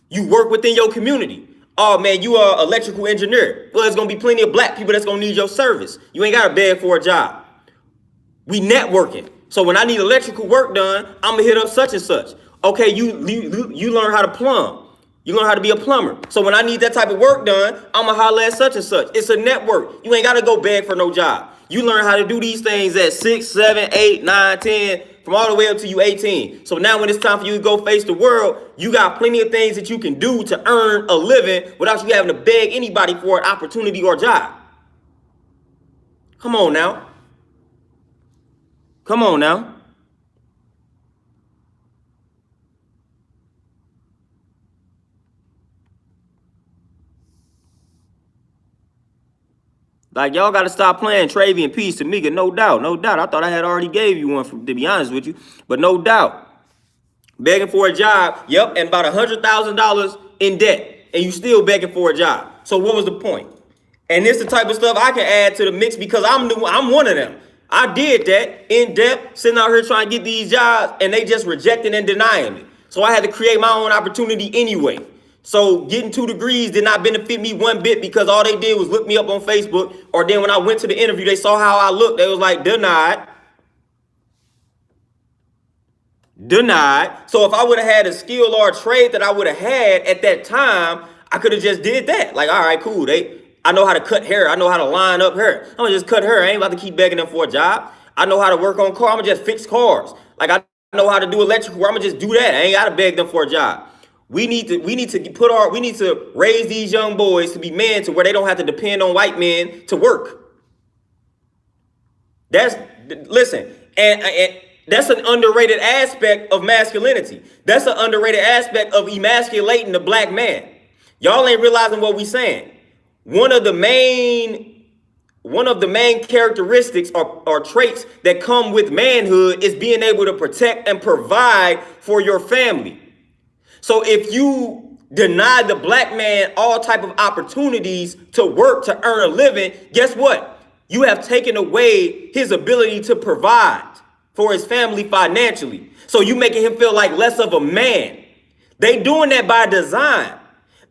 You work within your community. Oh, man, you are an electrical engineer. Well, there's going to be plenty of black people that's going to need your service. You ain't got to beg for a job. We networking. So when I need electrical work done, I'm going to hit up such and such. Okay, you learn how to plumb. You learn how to be a plumber. So when I need that type of work done, I'm going to holler at such and such. It's a network. You ain't got to go beg for no job. You learn how to do these things at 6, 7, 8, 9, 10, from all the way up to you 18. So now when it's time for you to go face the world, you got plenty of things that you can do to earn a living without you having to beg anybody for an opportunity or job. Come on now. Come on now. Like, y'all got to stop playing Travian Peace, Tamika, no doubt, no doubt. I thought I had already gave you one, to be honest with you, but no doubt. Begging for a job, yep, and about $100,000 in debt, and you still begging for a job. So what was the point? And it's the type of stuff I can add to the mix because I'm one of them. I did that in depth, sitting out here trying to get these jobs, and they just rejecting and denying me. So I had to create my own opportunity anyway. So getting 2 degrees did not benefit me one bit because all they did was look me up on Facebook. Or then when I went to the interview, they saw how I looked. They was like, denied. Denied. So if I would have had a skill or a trade that I would have had at that time, I could have just did that. Like, all right, cool. I know how to cut hair. I know how to line up hair. I'm gonna just cut hair. I ain't about to keep begging them for a job. I know how to work on cars. I'm gonna just fix cars. Like I know how to do electrical. I'm gonna just do that. I ain't gotta beg them for a job. We need to raise these young boys to be men to where they don't have to depend on white men to work. Listen, and that's an underrated aspect of masculinity. That's an underrated aspect of emasculating the black man. Y'all ain't realizing what we saying. One of the main characteristics or traits that come with manhood is being able to protect and provide for your family. So if you deny the black man all type of opportunities to work, to earn a living, guess what? You have taken away his ability to provide for his family financially. So you making him feel like less of a man. They doing that by design.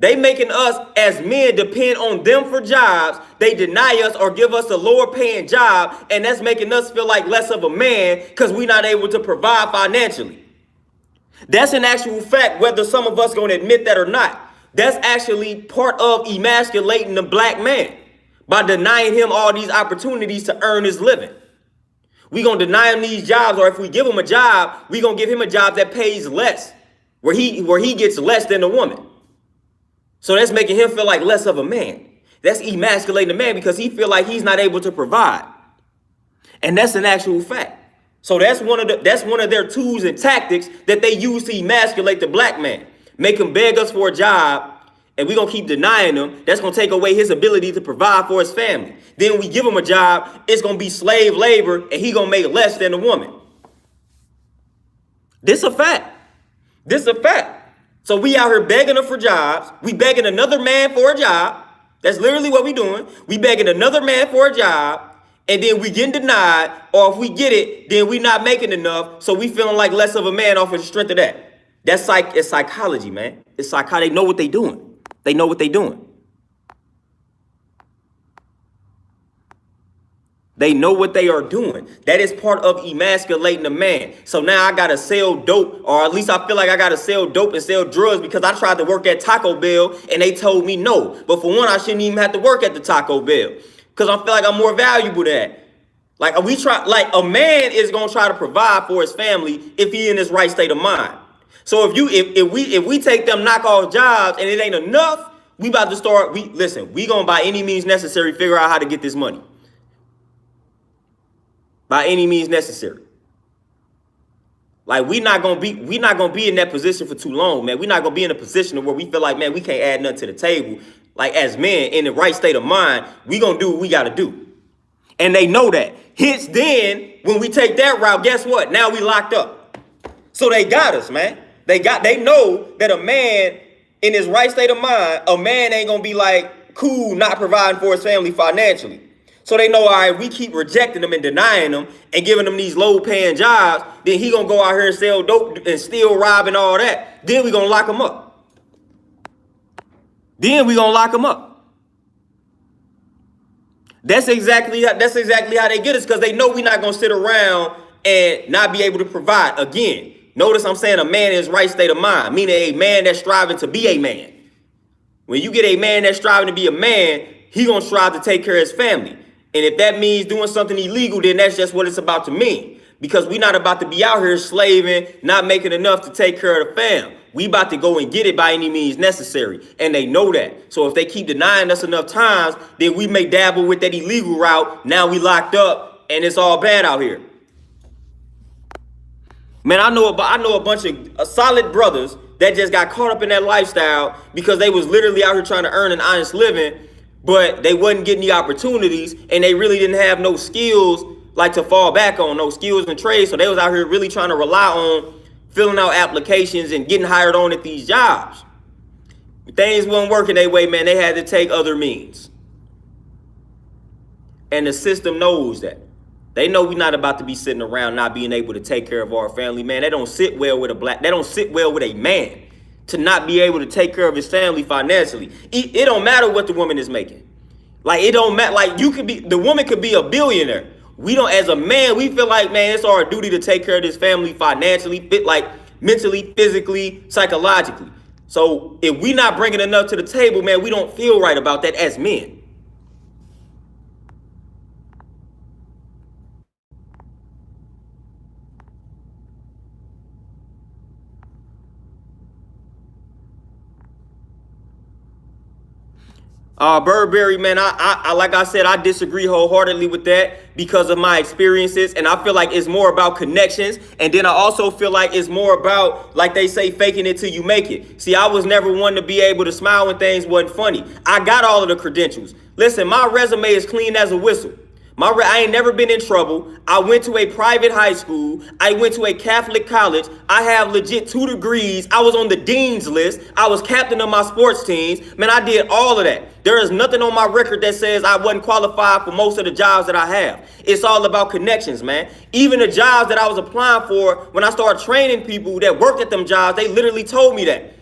They making us as men depend on them for jobs. They deny us or give us a lower paying job. And that's making us feel like less of a man because we're not able to provide financially. That's an actual fact, whether some of us going to admit that or not. That's actually part of emasculating the black man by denying him all these opportunities to earn his living. We going to deny him these jobs, or if we give him a job, we going to give him a job that pays less, where he gets less than the woman. So that's making him feel like less of a man. That's emasculating the man because he feel like he's not able to provide. And that's an actual fact. So that's one of their tools and tactics that they use to emasculate the black man. Make him beg us for a job, and we're going to keep denying him. That's going to take away his ability to provide for his family. Then we give him a job, it's going to be slave labor, and he going to make less than the woman. This a fact. This a fact. So we out here begging her for jobs. We begging another man for a job. That's literally what we doing. We begging another man for a job, and then we getting denied, or if we get it, then we not making enough, so we feeling like less of a man off of the strength of that. It's psychology, man. It's psychology. They know what they doing. They know what they doing. They know what they are doing. That is part of emasculating a man. So now I got to sell dope, or at least I feel like I got to sell dope and sell drugs because I tried to work at Taco Bell and they told me no. But for one, I shouldn't even have to work at the Taco Bell because I feel like I'm more valuable than that. Like a man is going to try to provide for his family if he in his right state of mind. So if we take them knockoff jobs and it ain't enough, we about to start. We going to by any means necessary figure out how to get this money. By any means necessary. Like we not gonna be in that position for too long, man. We're not gonna be in a position where we feel like, man, we can't add nothing to the table. Like as men in the right state of mind, we gonna do what we gotta do. And they know that. Hence then, when we take that route, guess what? Now we locked up. So they got us, man. They know that a man in his right state of mind, a man ain't gonna be like cool not providing for his family financially. So they know, all right, we keep rejecting them and denying them and giving them these low-paying jobs, then he going to go out here and sell dope and steal, rob, and all that. Then we going to lock him up. That's exactly how they get us because they know we're not going to sit around and not be able to provide. Again, notice I'm saying a man in his right state of mind, meaning a man that's striving to be a man. When you get a man that's striving to be a man, he going to strive to take care of his family. And if that means doing something illegal, then that's just what it's about to mean. Because we're not about to be out here slaving, not making enough to take care of the fam. We about to go and get it by any means necessary. And they know that. So if they keep denying us enough times, then we may dabble with that illegal route. Now we locked up and it's all bad out here. Man, I know a bunch of solid brothers that just got caught up in that lifestyle because they was literally out here trying to earn an honest living, but they wasn't getting the opportunities and they really didn't have no skills like to fall back on, no skills and trades. So they was out here really trying to rely on filling out applications and getting hired on at these jobs. Things weren't working their way, man. They had to take other means. And the system knows that. They know we're not about to be sitting around not being able to take care of our family, man. They don't sit well with a man to not be able to take care of his family financially. It don't matter what the woman is making. Like, it don't matter. Like, the woman could be a billionaire. We don't, as a man, we feel like, man, it's our duty to take care of this family financially, like mentally, physically, psychologically. So if we not bringing enough to the table, man, we don't feel right about that as men. Burberry, man, I like I said, I disagree wholeheartedly with that because of my experiences. And I feel like it's more about connections. And then I also feel like it's more about, like they say, faking it till you make it. See, I was never one to be able to smile when things wasn't funny. I got all of the credentials. Listen, my resume is clean as a whistle. I ain't never been in trouble. I went to a private high school. I went to a Catholic college. I have legit 2 degrees. I was on the dean's list. I was captain of my sports teams. Man, I did all of that. There is nothing on my record that says I wasn't qualified for most of the jobs that I have. It's all about connections, man. Even the jobs that I was applying for, when I started training people that worked at them jobs, they literally told me that.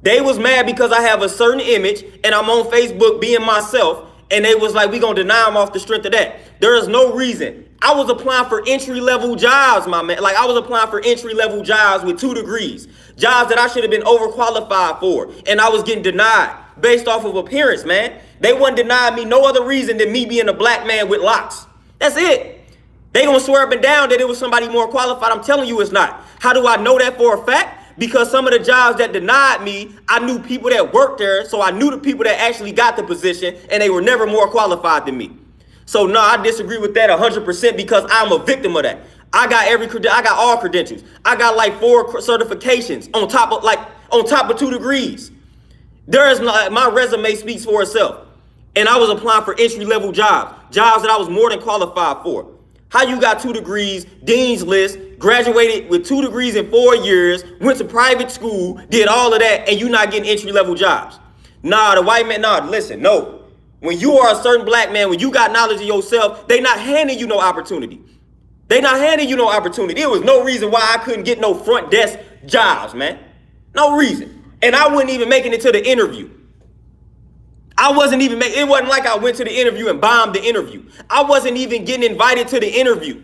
They was mad because I have a certain image and I'm on Facebook being myself. And they was like, we gonna deny them off the strength of that. There is no reason. I was applying for entry-level jobs, my man. Like, I was applying for entry-level jobs with 2 degrees. Jobs that I should have been overqualified for. And I was getting denied based off of appearance, man. They wouldn't deny me no other reason than me being a black man with locks. That's it. They gonna swear up and down that it was somebody more qualified. I'm telling you it's not. How do I know that for a fact? Because some of the jobs that denied me, I knew people that worked there, so I knew the people that actually got the position, and they were never more qualified than me. So no, I disagree with that 100% because I'm a victim of that. I got all credentials. I got like 4 certifications on top of 2 degrees. My resume speaks for itself. And I was applying for entry-level jobs that I was more than qualified for. How you got 2 degrees, dean's list, graduated with 2 degrees in 4 years, went to private school, did all of that, and you not getting entry-level jobs? Nah, the white man, listen, no. When you are a certain black man, when you got knowledge of yourself, they not handing you no opportunity. They not handing you no opportunity. There was no reason why I couldn't get no front desk jobs, man. No reason. And I wasn't even making it to the interview. It wasn't like I went to the interview and bombed the interview. I wasn't even getting invited to the interview.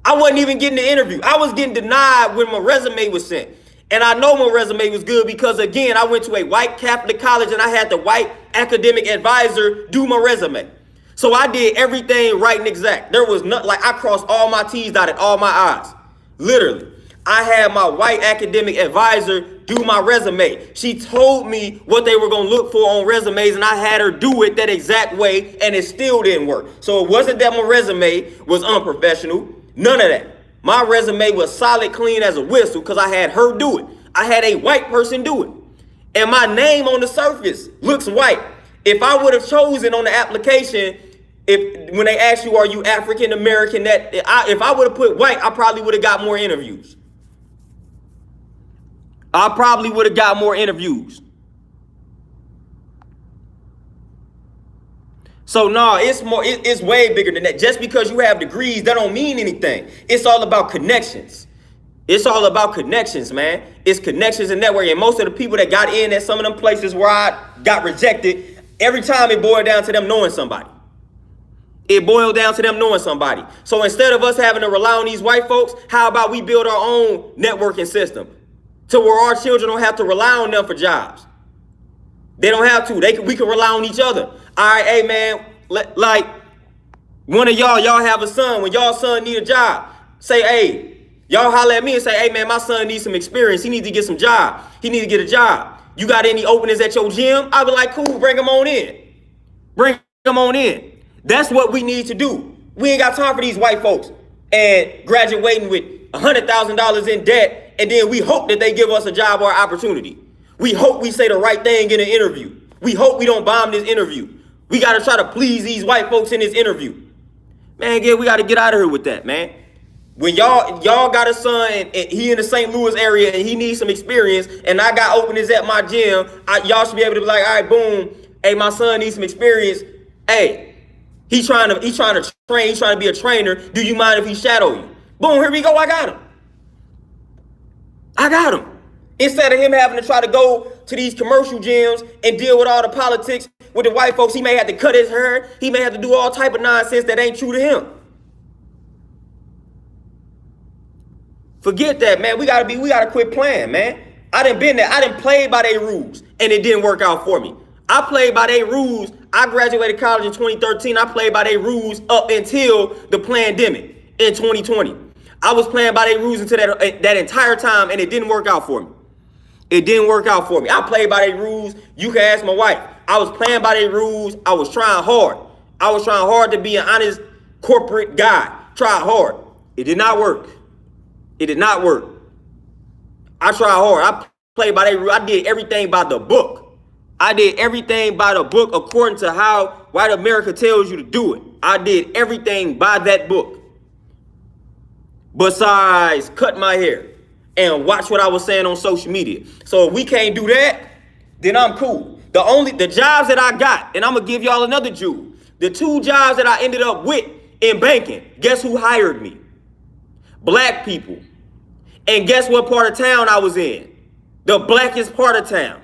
I wasn't even getting the interview. I was getting denied when my resume was sent. And I know my resume was good because, again, I went to a white Catholic college and I had the white academic advisor do my resume. So I did everything right and exact. There was not like I crossed all my T's, dotted all my I's. Literally. I had my white academic advisor do my resume. She told me what they were going to look for on resumes, and I had her do it that exact way, and it still didn't work. So it wasn't that my resume was unprofessional. None of that. My resume was solid, clean as a whistle because I had her do it. I had a white person do it. And my name on the surface looks white. If I would have chosen on the application, when they asked you, are you African American, if I would have put white, I probably would have got more interviews. So no, it's way bigger than that. Just because you have degrees, that don't mean anything. It's all about connections. It's all about connections, man. It's connections and networking. And most of the people that got in at some of them places where I got rejected, every time it boiled down to them knowing somebody. So instead of us having to rely on these white folks, how about we build our own networking system to where our children don't have to rely on them for jobs? They don't have to. We can rely on each other. All right, hey, man, like one of y'all have a son. When y'all son need a job, say, hey, y'all holler at me and say, hey, man, my son needs some experience. He needs to get some job. He needs to get a job. You got any openings at your gym? I'll be like, cool, bring them on in. That's what we need to do. We ain't got time for these white folks and graduating with $100,000 in debt, and then we hope that they give us a job or opportunity. We hope we say the right thing in an interview. We hope we don't bomb this interview. We got to try to please these white folks in this interview. Man, we got to get out of here with that, man. When y'all got a son and he in the St. Louis area and he needs some experience and I got openings at my gym, y'all should be able to be like, all right, boom. Hey, my son needs some experience. Hey, He's trying to train, he's trying to be a trainer. Do you mind if he shadow you? Boom, here we go, I got him. I got him. Instead of him having to try to go to these commercial gyms and deal with all the politics with the white folks, he may have to cut his hair. He may have to do all type of nonsense that ain't true to him. Forget that, man. We gotta quit playing, man. I done been there. I done played by their rules, and it didn't work out for me. I played by their rules. I graduated college in 2013. I played by their rules up until the pandemic in 2020. I was playing by their rules until that entire time, and it didn't work out for me. It didn't work out for me. I played by their rules. You can ask my wife. I was playing by their rules. I was trying hard. I was trying hard to be an honest corporate guy. Tried hard. It did not work. It did not work. I tried hard. I played by their rules. I did everything by the book. I did everything by the book according to how white America tells you to do it. I did everything by that book. Besides cut my hair and watch what I was saying on social media. So if we can't do that, then I'm cool. The jobs that I got, and I'm gonna give y'all another jewel. The 2 jobs that I ended up with in banking, guess who hired me? Black people. And guess what part of town I was in? The blackest part of town.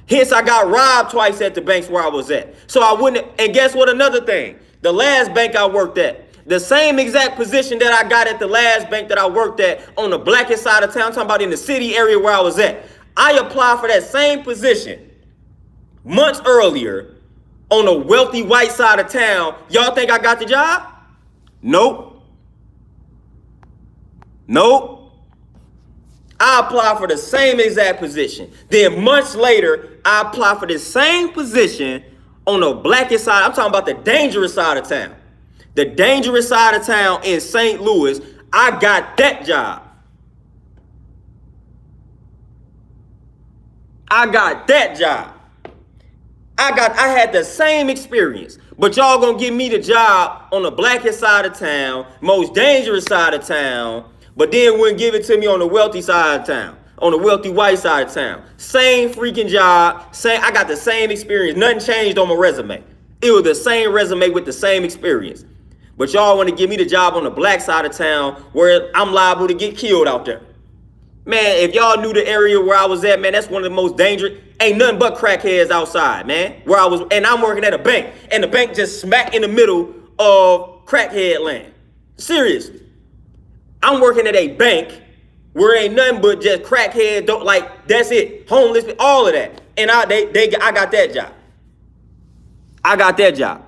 Hence, I got robbed twice at the banks where I was at. So I wouldn't, and guess what, another thing? The last bank I worked at, the same exact position that I got at the last bank that I worked at on the blackest side of town, I'm talking about in the city area where I was at. I applied for that same position months earlier on the wealthy white side of town. Y'all think I got the job? Nope. Nope. I applied for the same exact position. Then months later, I applied for the same position on the blackest side. I'm talking about the dangerous side of town. The dangerous side of town in St. Louis. I got that job. I got that job. I had the same experience, but y'all gonna give me the job on the blackest side of town, most dangerous side of town, but then wouldn't give it to me on the wealthy side of town, on the wealthy white side of town. Same freaking job, I got the same experience. Nothing changed on my resume. It was the same resume with the same experience. But y'all want to give me the job on the black side of town where I'm liable to get killed out there. Man, if y'all knew the area where I was at, man, that's one of the most dangerous. Ain't nothing but crackheads outside, man. Where I was, and I'm working at a bank, and the bank just smack in the middle of crackhead land. Seriously. I'm working at a bank where ain't nothing but just crackhead, that's it. Homeless, all of that. And I got that job. I got that job.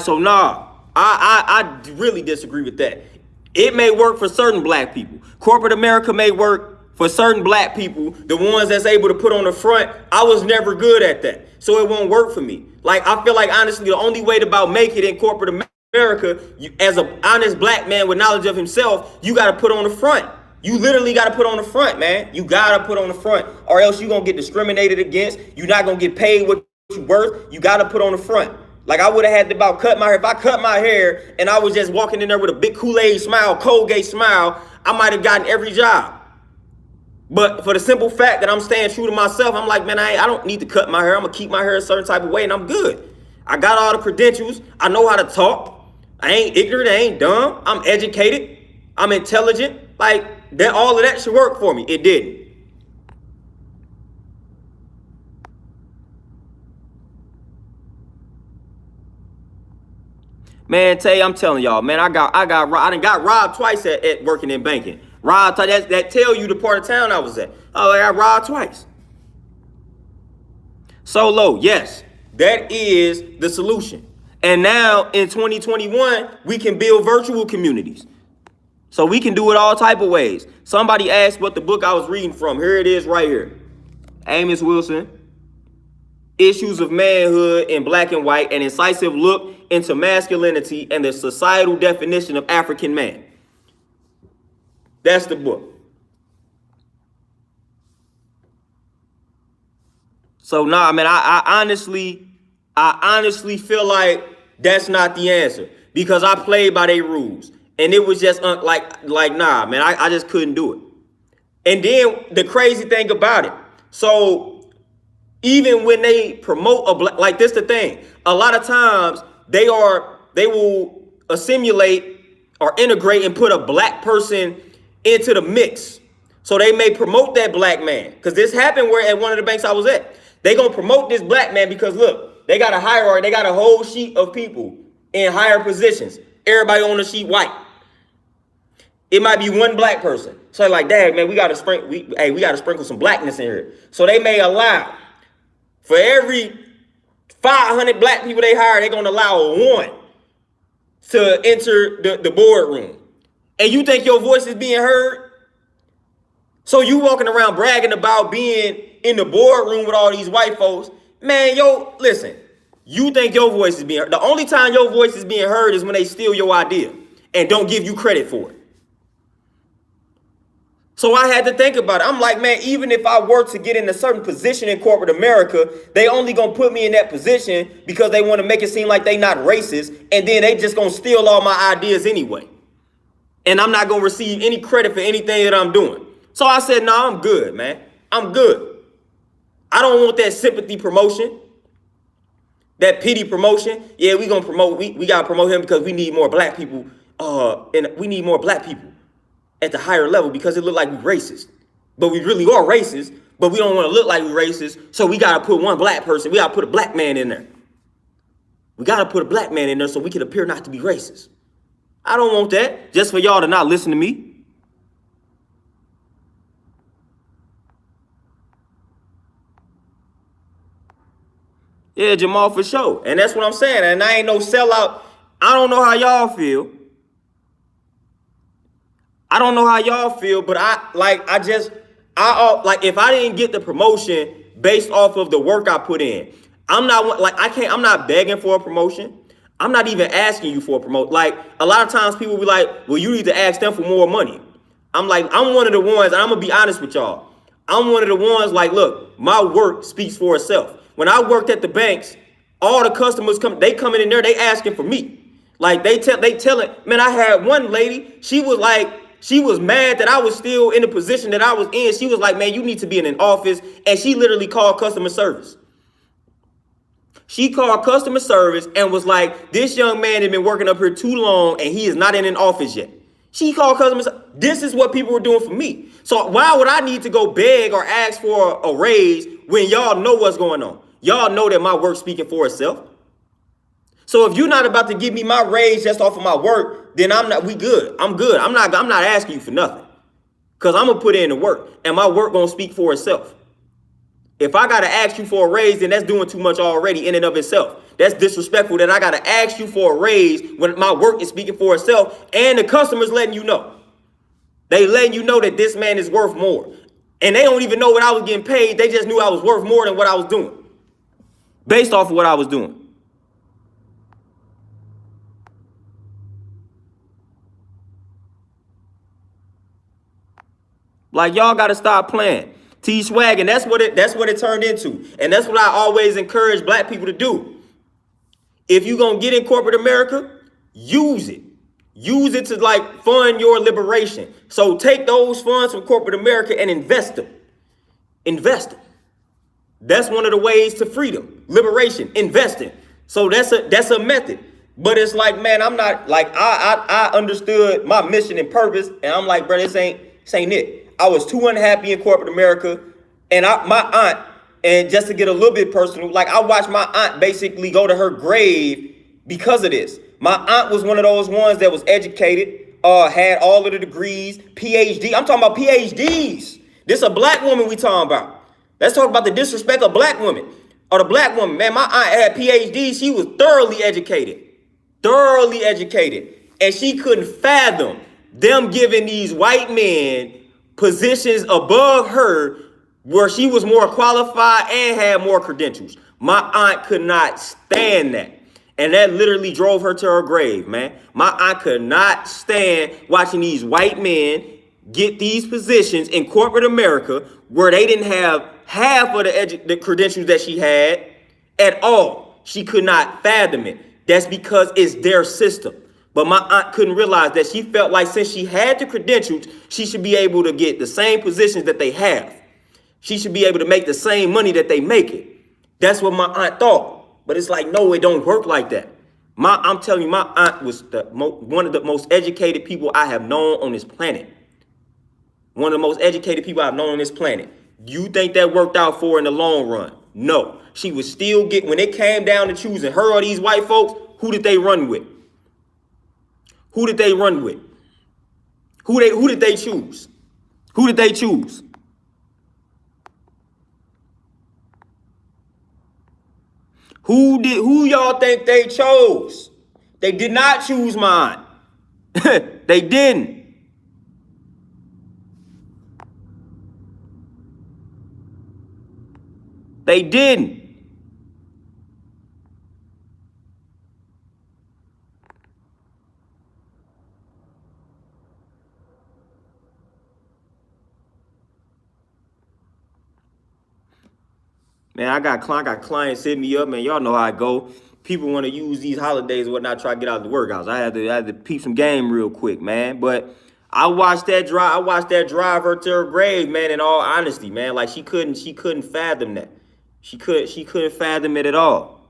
So nah, I really disagree with that. It may work for certain black people. Corporate America may work for certain black people, the ones that's able to put on the front. I was never good at that, so it won't work for me. I feel like, honestly, the only way to about make it in corporate America, as an honest black man with knowledge of himself, you got to put on the front. You literally got to put on the front, man. You got to put on the front, or else you're going to get discriminated against. You're not going to get paid what you're worth. You got to put on the front. I would have had to about cut my hair. If I cut my hair and I was just walking in there with a big Kool-Aid smile, Colgate smile, I might have gotten every job. But for the simple fact that I'm staying true to myself, I'm like, man, I don't need to cut my hair. I'm going to keep my hair a certain type of way, and I'm good. I got all the credentials. I know how to talk. I ain't ignorant. I ain't dumb. I'm educated. I'm intelligent. All of that should work for me. It didn't. Man, Tay, I'm telling y'all, man, I done got robbed twice at working in banking. Robbed twice. That tell you the part of town I was at. Oh, I got robbed twice. Solo, yes, that is the solution. And now in 2021, we can build virtual communities. So we can do it all type of ways. Somebody asked what the book I was reading from. Here it is right here. Amos Wilson. Issues of Manhood in Black and White, an incisive look into masculinity and the societal definition of African man. That's the book. So nah, man, I honestly feel like that's not the answer, because I played by their rules, and it was just nah, man, I just couldn't do it. And then the crazy thing about it, so even when they promote a black, like this the thing, a lot of times they will assimilate or integrate and put a black person into the mix. So they may promote that black man. Because this happened where at one of the banks I was at. They gonna promote this black man because look, they got a hierarchy, they got a whole sheet of people in higher positions. Everybody on the sheet white. It might be one black person. So like, dang, man, we gotta sprinkle some blackness in here. So they may allow for every 500 black people they hire, they're gonna allow one to enter the boardroom. And you think your voice is being heard? So you walking around bragging about being in the boardroom with all these white folks. Man, listen, you think your voice is being heard. The only time your voice is being heard is when they steal your idea and don't give you credit for it. So I had to think about it. I'm like, man, even if I were to get in a certain position in corporate America, they only gonna put me in that position because they want to make it seem like they not racist, and then they just gonna steal all my ideas anyway. And I'm not gonna receive any credit for anything that I'm doing. So I said, nah, I'm good, man. I'm good. I don't want that sympathy promotion, that pity promotion. Yeah, we gonna promote, we gotta promote him because we need more black people, and we need more black people at the higher level because it look like we're racist. But we really are racist, but we don't want to look like we're racist, so we got to put one black person, we got to put a black man in there. We got to put a black man in there so we can appear not to be racist. I don't want that, just for y'all to not listen to me. Yeah, Jamal, for sure. And that's what I'm saying, and I ain't no sellout. I don't know how y'all feel. I don't know how y'all feel, but if I didn't get the promotion based off of the work I put in, I'm not begging for a promotion. I'm not even asking you for a promotion. Like, a lot of times people be like, well, you need to ask them for more money. I'm like, I'm one of the ones, and I'm gonna be honest with y'all. I'm one of the ones like, look, my work speaks for itself. When I worked at the banks, all the customers they coming in there, they asking for me. Like they telling, man, I had one lady, she was mad that I was still in the position that I was in. She was like, man, you need to be in an office. And she literally called customer service. She called customer service and was like, this young man had been working up here too long and he is not in an office yet. She called customer service. This is what people were doing for me. So why would I need to go beg or ask for a raise when y'all know what's going on? Y'all know that my work's speaking for itself. So if you're not about to give me my raise just off of my work, then we good. I'm good. I'm not asking you for nothing. Because I'm going to put in the work. And my work going to speak for itself. If I got to ask you for a raise, then that's doing too much already in and of itself. That's disrespectful that I got to ask you for a raise when my work is speaking for itself. And the customer's letting you know. They letting you know that this man is worth more. And they don't even know what I was getting paid. They just knew I was worth more than what I was doing. Based off of what I was doing. Like, y'all got to stop playing. T-Swag, and that's what it turned into. And that's what I always encourage black people to do. If you're going to get in corporate America, use it. Use it to, like, fund your liberation. So take those funds from corporate America and invest them. Invest them. That's one of the ways to freedom, liberation, investing. So that's a method. But it's like, man, I'm not, like, I understood my mission and purpose, and I'm like, bro, this ain't it. I was too unhappy in corporate America, and my aunt, and just to get a little bit personal, like, I watched my aunt basically go to her grave because of this. My aunt was one of those ones that was educated, had all of the degrees, PhD. I'm talking about PhDs. This a black woman we talking about. Let's talk about the disrespect of black women, or the black woman. Man, my aunt had PhD. She was thoroughly educated, and she couldn't fathom them giving these white men positions above her where she was more qualified and had more credentials. My aunt could not stand that. And that literally drove her to her grave, man. My aunt could not stand watching these white men get these positions in corporate America where they didn't have half of the credentials that she had at all. She could not fathom it. That's because it's their system. But my aunt couldn't realize that. She felt like since she had the credentials, she should be able to get the same positions that they have. She should be able to make the same money that they make it. That's what my aunt thought. But it's like, no, it don't work like that. I'm telling you, my aunt was one of the most educated people I have known on this planet. One of the most educated people I've known on this planet. Do you think that worked out for her in the long run? No. She was still getting, when it came down to choosing her or these white folks, who did they run with? Who did they run with? Who did they choose? Who did they choose? Who y'all think they chose? They did not choose mine. They didn't. They didn't. Man, I got clients hitting me up, man. Y'all know how I go. People want to use these holidays and whatnot, try to get out of the workouts. I had to peep some game real quick, man. But I watched that drive her to her grave, man, in all honesty, man. Like she couldn't fathom that. She couldn't fathom it at all.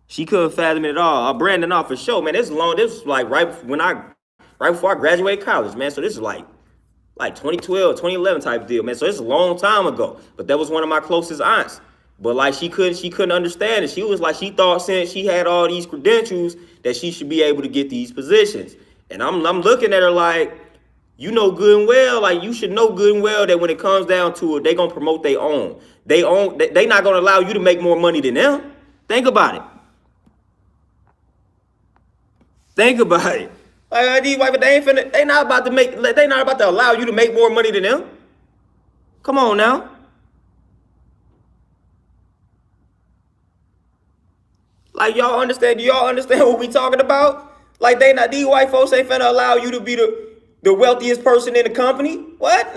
She couldn't fathom it at all. Brandon, off for sure, man. This was like right before I graduated college, man. So this is like 2012, 2011 type deal, man. So it's a long time ago. But that was one of my closest aunts. But like she couldn't understand it. She was like, she thought since she had all these credentials that she should be able to get these positions. And I'm looking at her like, you know good and well, like you should know good and well that when it comes down to it, they gonna promote their own. They not gonna allow you to make more money than them. Think about it. Think about it. Like these white, they not about to allow you to make more money than them. Come on now. Like y'all understand? Do y'all understand what we talking about? Like these white folks ain't finna allow you to be the wealthiest person in the company. What?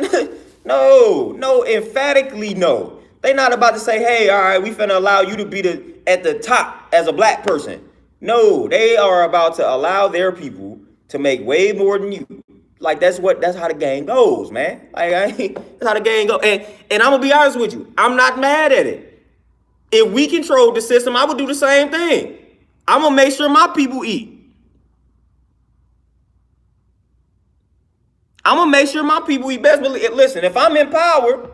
No, emphatically no. They not about to say, hey, all right, we finna allow you to be at the top as a black person. No, they are about to allow their people to make way more than you. Like that's how the game goes, man. Like that's how the game goes. And I'm gonna be honest with you, I'm not mad at it. If we controlled the system, I would do the same thing. I'm gonna make sure my people eat. I'm gonna make sure my people eat. Best believe. Listen, if I'm in power,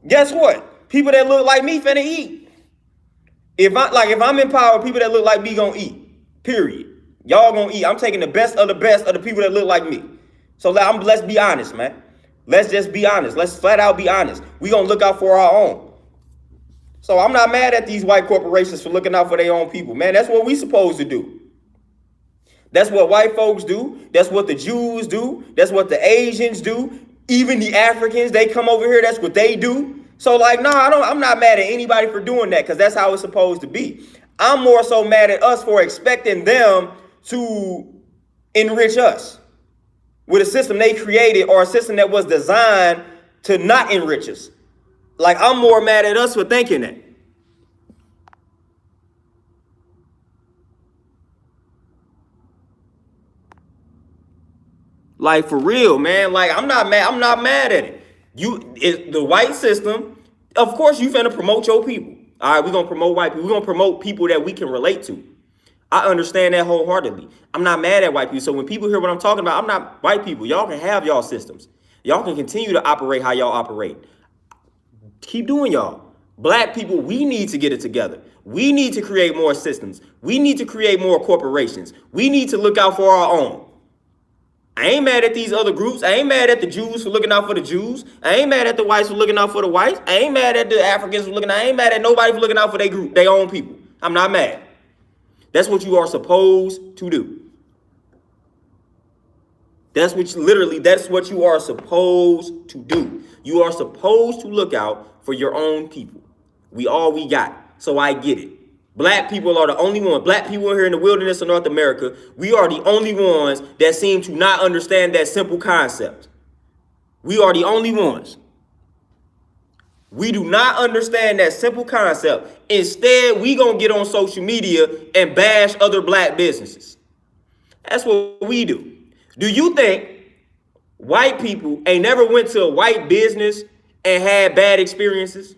guess what? People that look like me finna eat. If I'm in power, people that look like me gonna eat. Period. Y'all gonna eat. I'm taking the best of the people that look like me. So let's be honest, man. Let's just be honest. Let's flat out be honest. We gonna look out for our own. So I'm not mad at these white corporations for looking out for their own people, man. That's what we supposed to do. That's what white folks do. That's what the Jews do. That's what the Asians do. Even the Africans, they come over here. That's what they do. So like, I'm not mad at anybody for doing that because that's how it's supposed to be. I'm more so mad at us for expecting them to enrich us with a system they created or a system that was designed to not enrich us. Like, I'm more mad at us for thinking that. Like, for real, man. Like, I'm not mad at it. The white system, of course, you finna promote your people. All right, we're gonna promote white people. We're gonna promote people that we can relate to. I understand that wholeheartedly. I'm not mad at white people. So when people hear what I'm talking about, I'm not white people. Y'all can have y'all systems. Y'all can continue to operate how y'all operate. Keep doing y'all. Black people, we need to get it together. We need to create more systems. We need to create more corporations. We need to look out for our own. I ain't mad at these other groups. I ain't mad at the Jews for looking out for the Jews. I ain't mad at the whites for looking out for the whites. I ain't mad at the Africans for looking out. I ain't mad at nobody for looking out for their group, their own people. I'm not mad. That's what you are supposed to do. That's what you are supposed to do. You are supposed to look out for your own people. We got. So I get it. Black people are the only ones. Black people here in the wilderness of North America, we are the only ones that seem to not understand that simple concept. We are the only ones. We do not understand that simple concept. Instead, we gonna get on social media and bash other black businesses. That's what we do. Do you think white people ain't never went to a white business and had bad experiences?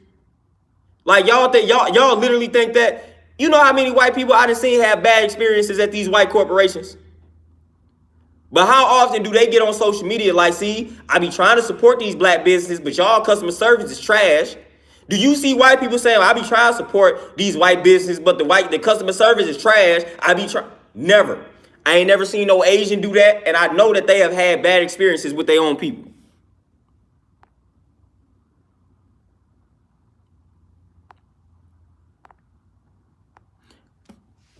Like y'all think y'all literally think that? You know how many white people I done seen have bad experiences at these white corporations? But how often do they get on social media like, see, I be trying to support these black businesses, but y'all customer service is trash? Do you see white people saying, I be trying to support these white businesses, but the customer service is trash? I be trying. Never. I ain't never seen no Asian do that, and I know that they have had bad experiences with their own people.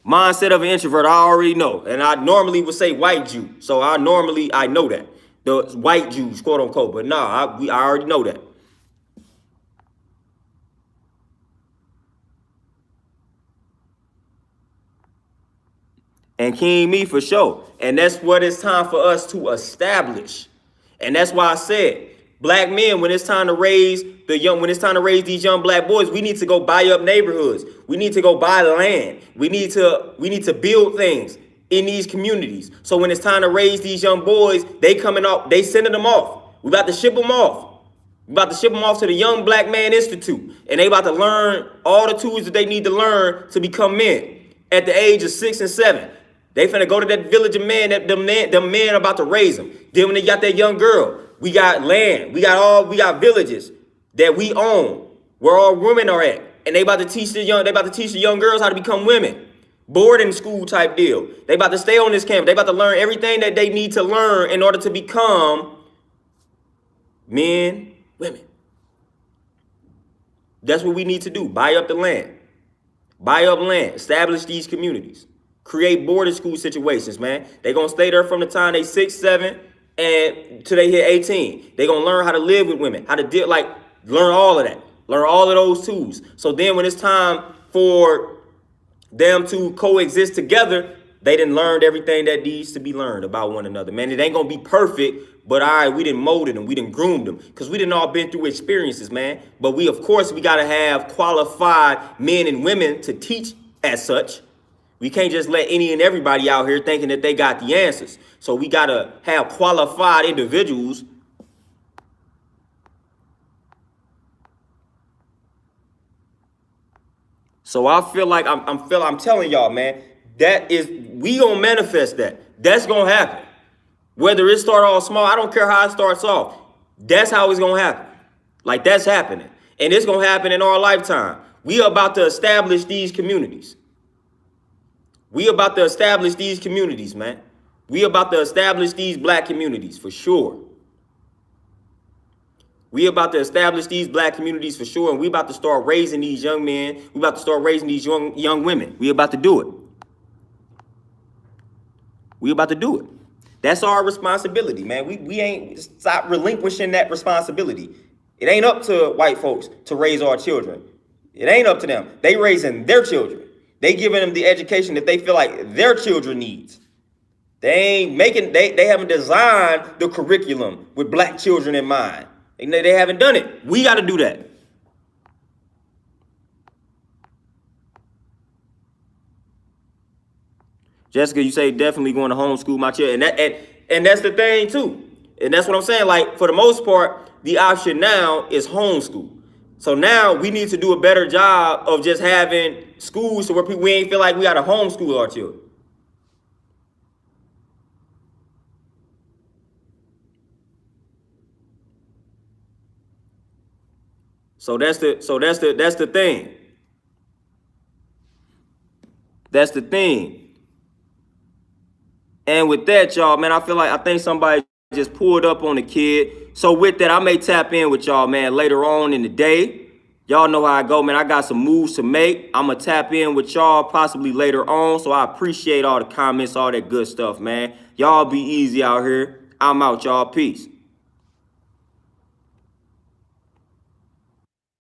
Mindset of an introvert, I already know. And I normally would say white Jew. So I know that. The white Jews, quote unquote. But nah, I already know that. And King Me for sure. And that's what it's time for us to establish. And that's why I said, black men, when it's time to raise these young black boys, we need to go buy up neighborhoods. We need to go buy land. We need to build things in these communities. So when it's time to raise these young boys, they sending them off. We about to ship them off. We about to ship them off to the Young Black Man Institute. And they about to learn all the tools that they need to learn to become men at the age of 6 and 7. They finna go to that village of men that them men about to raise them. Then when they got that young girl, we got land, we got villages that we own where all women are at. And they about to teach the young girls how to become women. Boarding school type deal. They about to stay on this campus. They about to learn everything that they need to learn in order to become men, women. That's what we need to do. Buy up the land. Buy up land. Establish these communities. Create boarding school situations, man. They're going to stay there from the time they 6, 7, and till they hit 18. They're going to learn how to live with women, how to deal, learn all of that. Learn all of those tools. So then when it's time for them to coexist together, they done learned everything that needs to be learned about one another. Man, it ain't going to be perfect, but all right, we done molded them. We done groomed them because we done all been through experiences, man. But we got to have qualified men and women to teach as such. We can't just let any and everybody out here thinking that they got the answers. So we got to have qualified individuals. So I feel like I'm telling y'all, man, we gonna manifest that. That's gonna happen. Whether it start off small, I don't care how it starts off. That's how it's gonna happen. Like that's happening. And it's gonna happen in our lifetime. We are about to establish these communities. We about to establish these communities, man. We about to establish these black communities for sure. We about to establish these black communities for sure, and we about to start raising these young men. We about to start raising these young women. We about to do it. We about to do it. That's our responsibility, man. We ain't stop relinquishing that responsibility. It ain't up to white folks to raise our children. It ain't up to them. They raising their children. They giving them the education that they feel like their children needs. They haven't designed the curriculum with black children in mind. They haven't done it. We got to do that. Jessica, you say definitely going to homeschool my child. And that's the thing too. And that's what I'm saying. Like for the most part, the option now is homeschool. So now we need to do a better job of just having schools to where we ain't feel like we got to homeschool our children. So that's the thing. That's the thing. And with that, y'all, man, I think somebody just pulled up on the kid. So with that, I may tap in with y'all, man, later on in the day. Y'all know how I go, man. I got some moves to make. I'm going to tap in with y'all possibly later on. So I appreciate all the comments, all that good stuff, man. Y'all be easy out here. I'm out, y'all. Peace.